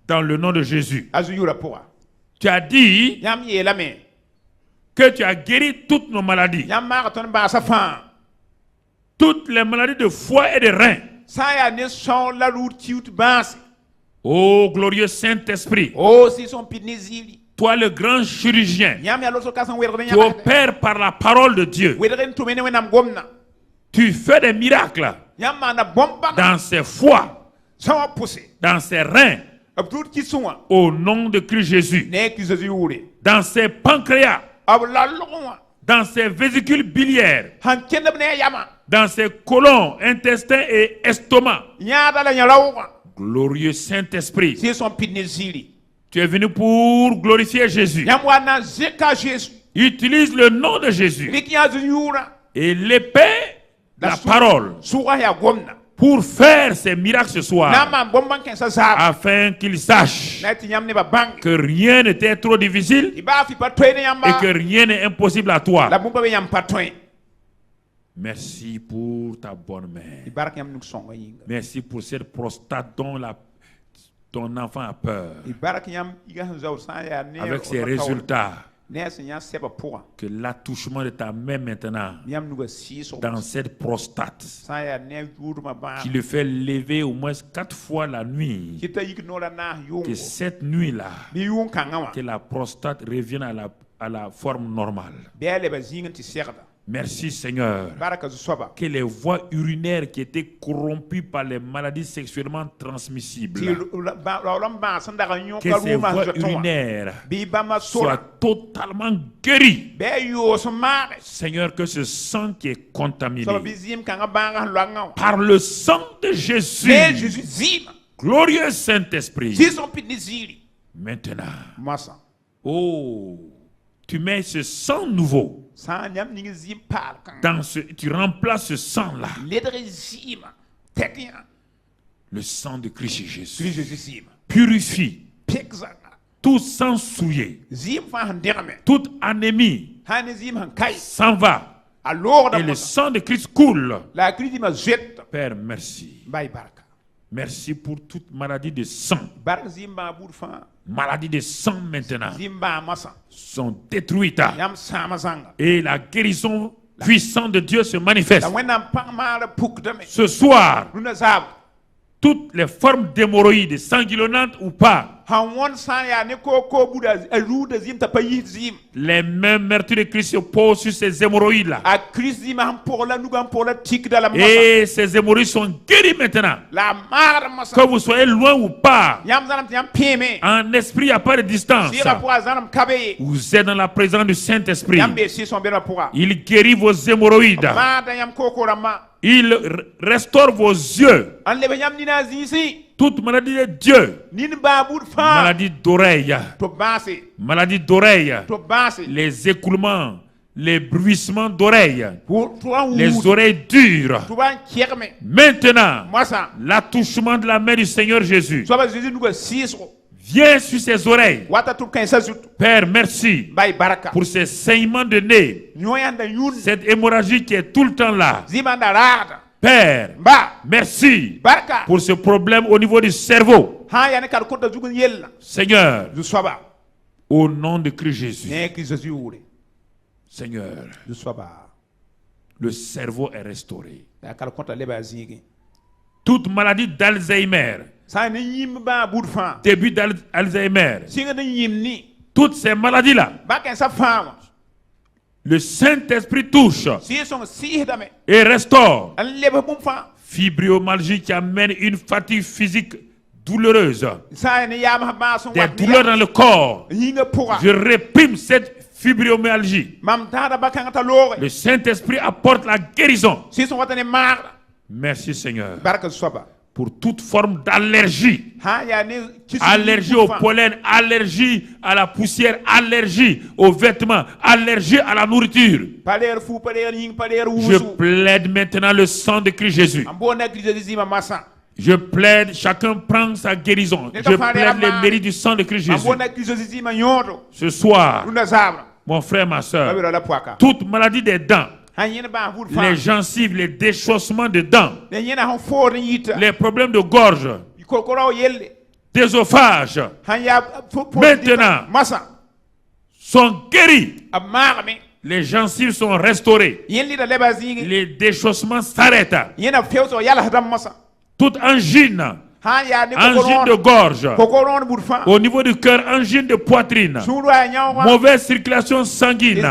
dans le nom de Jésus. Tu as dit que tu as guéri toutes nos maladies. Toutes les maladies de foie et de rein. Oh glorieux Saint-Esprit, toi le grand chirurgien, tu opères par la parole de Dieu. Tu fais des miracles dans ses foies, dans ses reins, au nom de Christ Jésus, dans ses pancréas, dans ses vésicules biliaires, dans ses côlons, intestins et estomac. Glorieux Saint-Esprit, tu es venu pour glorifier Jésus. Utilise le nom de Jésus et l'épée, la parole, pour faire ces miracles ce soir, afin qu'il sache que rien n'était trop difficile et que rien n'est impossible à toi. Merci pour ta bonne main. Merci pour cette prostate dont ton enfant a peur. Avec ces résultats, que l'attouchement de ta main maintenant dans cette prostate, qui le fait lever au moins 4 fois la nuit, que cette nuit-là, que la prostate revienne à la forme normale. Merci Seigneur, que les voies urinaires qui étaient corrompues par les maladies sexuellement transmissibles, que ces voies urinaires soient totalement guéries. Seigneur, que ce sang qui est contaminé par le sang de Jésus, glorieux Saint-Esprit, maintenant, oh, tu mets ce sang nouveau. Tu remplaces ce sang-là. Le sang de Christ Jésus purifie tout sang souillé, toute anémie s'en va. Et le sang de Christ coule. Père, merci. Merci pour toute maladie de sang. Maladie de sang maintenant sont détruites. Et la guérison puissante de Dieu se manifeste. Ce soir, toutes les formes d'hémorroïdes, sanguinolentes ou pas, les mêmes meurtres de Christ se posent sur ces hémorroïdes-là. Et ces hémorroïdes sont guéris maintenant. Que vous soyez loin ou pas, en esprit, il n'y a pas de distance. Vous êtes dans la présence du Saint-Esprit. Il guérit vos hémorroïdes. Il restaure vos yeux. Toute maladie de Dieu, maladie d'oreille, les écoulements, les bruissements d'oreilles, les oreilles dures. Maintenant, l'attouchement de la main du Seigneur Jésus vient sur ses oreilles. Père, merci pour ces saignements de nez, cette hémorragie qui est tout le temps là. Père, merci pour ce problème au niveau du cerveau. Seigneur, au nom de Christ Jésus, Seigneur, le cerveau est restauré. Toute maladie d'Alzheimer, début d'Alzheimer, toutes ces maladies-là, le Saint-Esprit touche et restaure. Fibromyalgie qui amène une fatigue physique douloureuse, des douleurs dans le corps. Je réprime cette fibromyalgie. Le Saint-Esprit apporte la guérison. Merci Seigneur pour toute forme d'allergie. Allergie au pollen, allergie à la poussière, allergie aux vêtements, allergie à la nourriture. Je plaide maintenant le sang de Christ Jésus. Je plaide, chacun prend sa guérison. Je plaide les mérites du sang de Christ Jésus. Ce soir, mon frère, ma soeur, toute maladie des dents, les gencives, les déchaussements de dents, les problèmes de gorge, d'ésophage, maintenant sont guéris. Les gencives sont restaurées. Les déchaussements s'arrêtent. Toute angine, angine de gorge, au niveau du cœur, angine de poitrine, mauvaise circulation sanguine,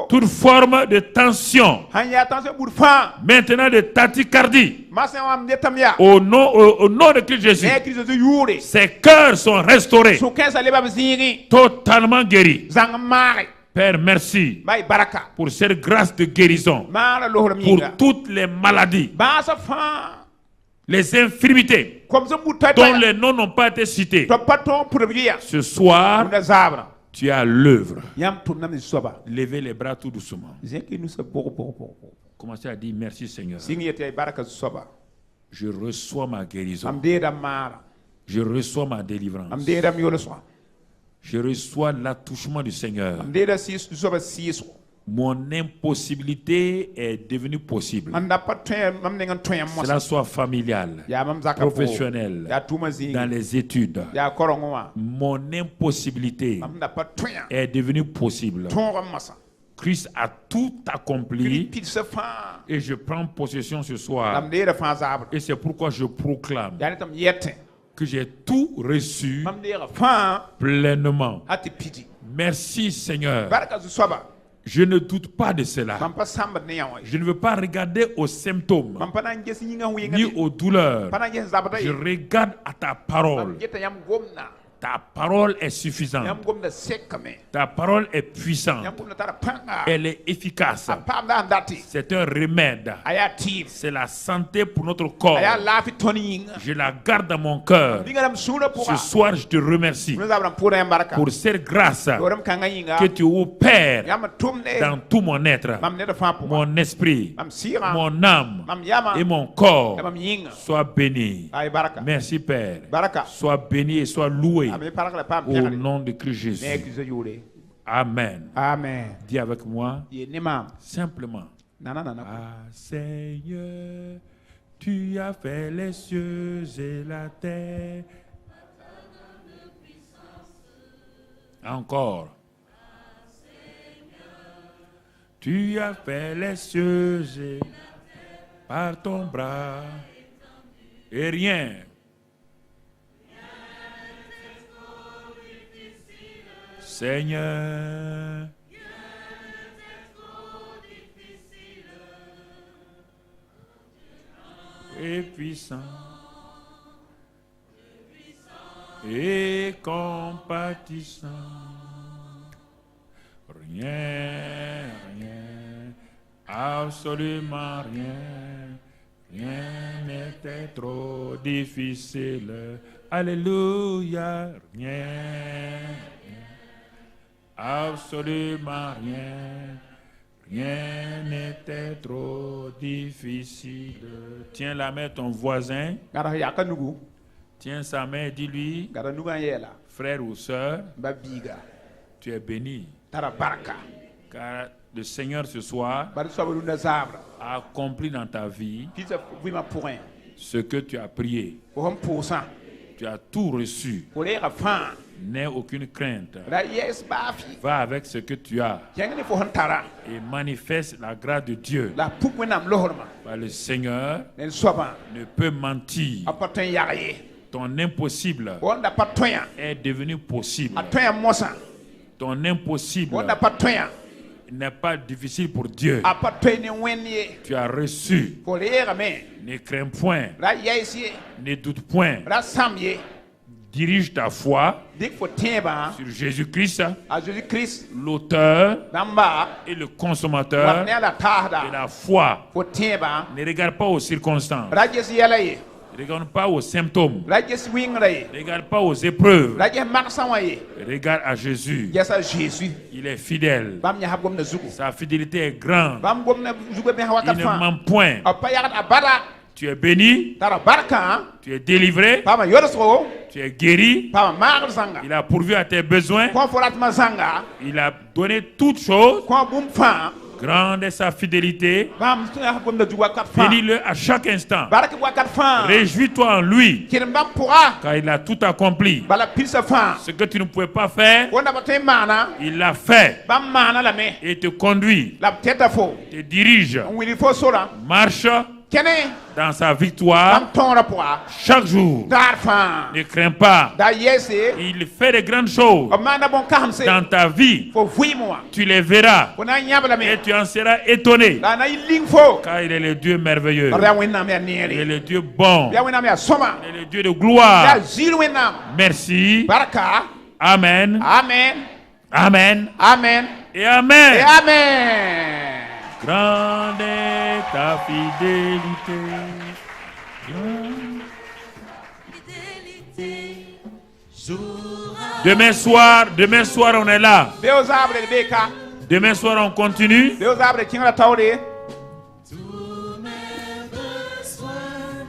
toute forme de tension, maintenant de tachycardie, au nom de Christ Jésus, ces cœurs sont restaurés, totalement guéris. Père, merci pour cette grâce de guérison, pour toutes les maladies, les infirmités dont les noms n'ont pas été cités. Ce soir, tu es à l'œuvre. Levez les bras tout doucement. Commencez à dire merci Seigneur. Je reçois ma guérison. Je reçois ma délivrance. Je reçois l'attouchement du Seigneur. Mon impossibilité est devenue possible. Cela soit familial, professionnel, dans les études. Mon impossibilité est devenue possible. Christ a tout accompli et je prends possession ce soir. Et c'est pourquoi je proclame que j'ai tout reçu pleinement. Merci Seigneur. Je ne doute pas de cela. Je ne veux pas regarder aux symptômes ni aux douleurs. Je regarde à ta parole. Ta parole est suffisante. Ta parole est puissante. Elle est efficace. C'est un remède. C'est la santé pour notre corps. Je la garde dans mon cœur. Ce soir, je te remercie pour cette grâce que tu opères dans tout mon être, mon esprit, mon âme et mon corps. Sois béni. Merci Père. Sois béni et sois loué. Au nom de Christ Jésus. Amen. Amen. Dis avec moi. Simplement. Ah Seigneur, tu as fait les cieux et la terre. Encore. Tu as fait les cieux et par ton bras et rien. Seigneur, et puissant, et compatissant, rien, absolument rien n'était trop difficile. Alléluia, rien, absolument rien n'était trop difficile. Tiens la main de ton voisin. Tiens sa main et dis-lui, frère ou sœur, tu es béni. Car le Seigneur ce soir a accompli dans ta vie ce que tu as prié. Tu as tout reçu. N'aie aucune crainte. Va avec ce que tu as et manifeste la grâce de Dieu. Car le Seigneur ne peut mentir. Ton impossible est devenu possible. Ton impossible n'est pas difficile pour Dieu. Tu as reçu. Ne crains point. Ne doute point. Dirige ta foi sur Jésus-Christ, l'auteur et le consommateur de la foi. Ne regarde pas aux circonstances. Ne regarde pas aux symptômes. Ne regarde pas aux épreuves. Regarde à Jésus. Il est fidèle. Sa fidélité est grande. Il ne ment point. Tu es béni. Tu es délivré. Tu es guéri. Il a pourvu à tes besoins. Il a donné toutes choses. Grande est sa fidélité. Bénis-le à chaque instant. Réjouis-toi en lui. Car il a tout accompli. Ce que tu ne pouvais pas faire, il l'a fait. Et te conduit. Te dirige. Marche dans sa victoire chaque jour. Ne crains pas. Il fait de grandes choses dans ta vie. Tu les verras et tu en seras étonné. Car il est le Dieu merveilleux. Il est le Dieu bon. Il est le Dieu de gloire. Merci. Amen. Amen. Et amen. Grande est ta fidélité. Demain soir on est là. Demain soir on continue.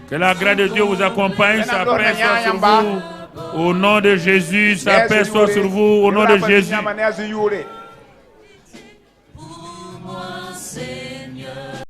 Que la grâce de Dieu vous accompagne, sa paix soit sur vous. Au nom de Jésus, sa paix soit sur vous. Au nom de Jésus.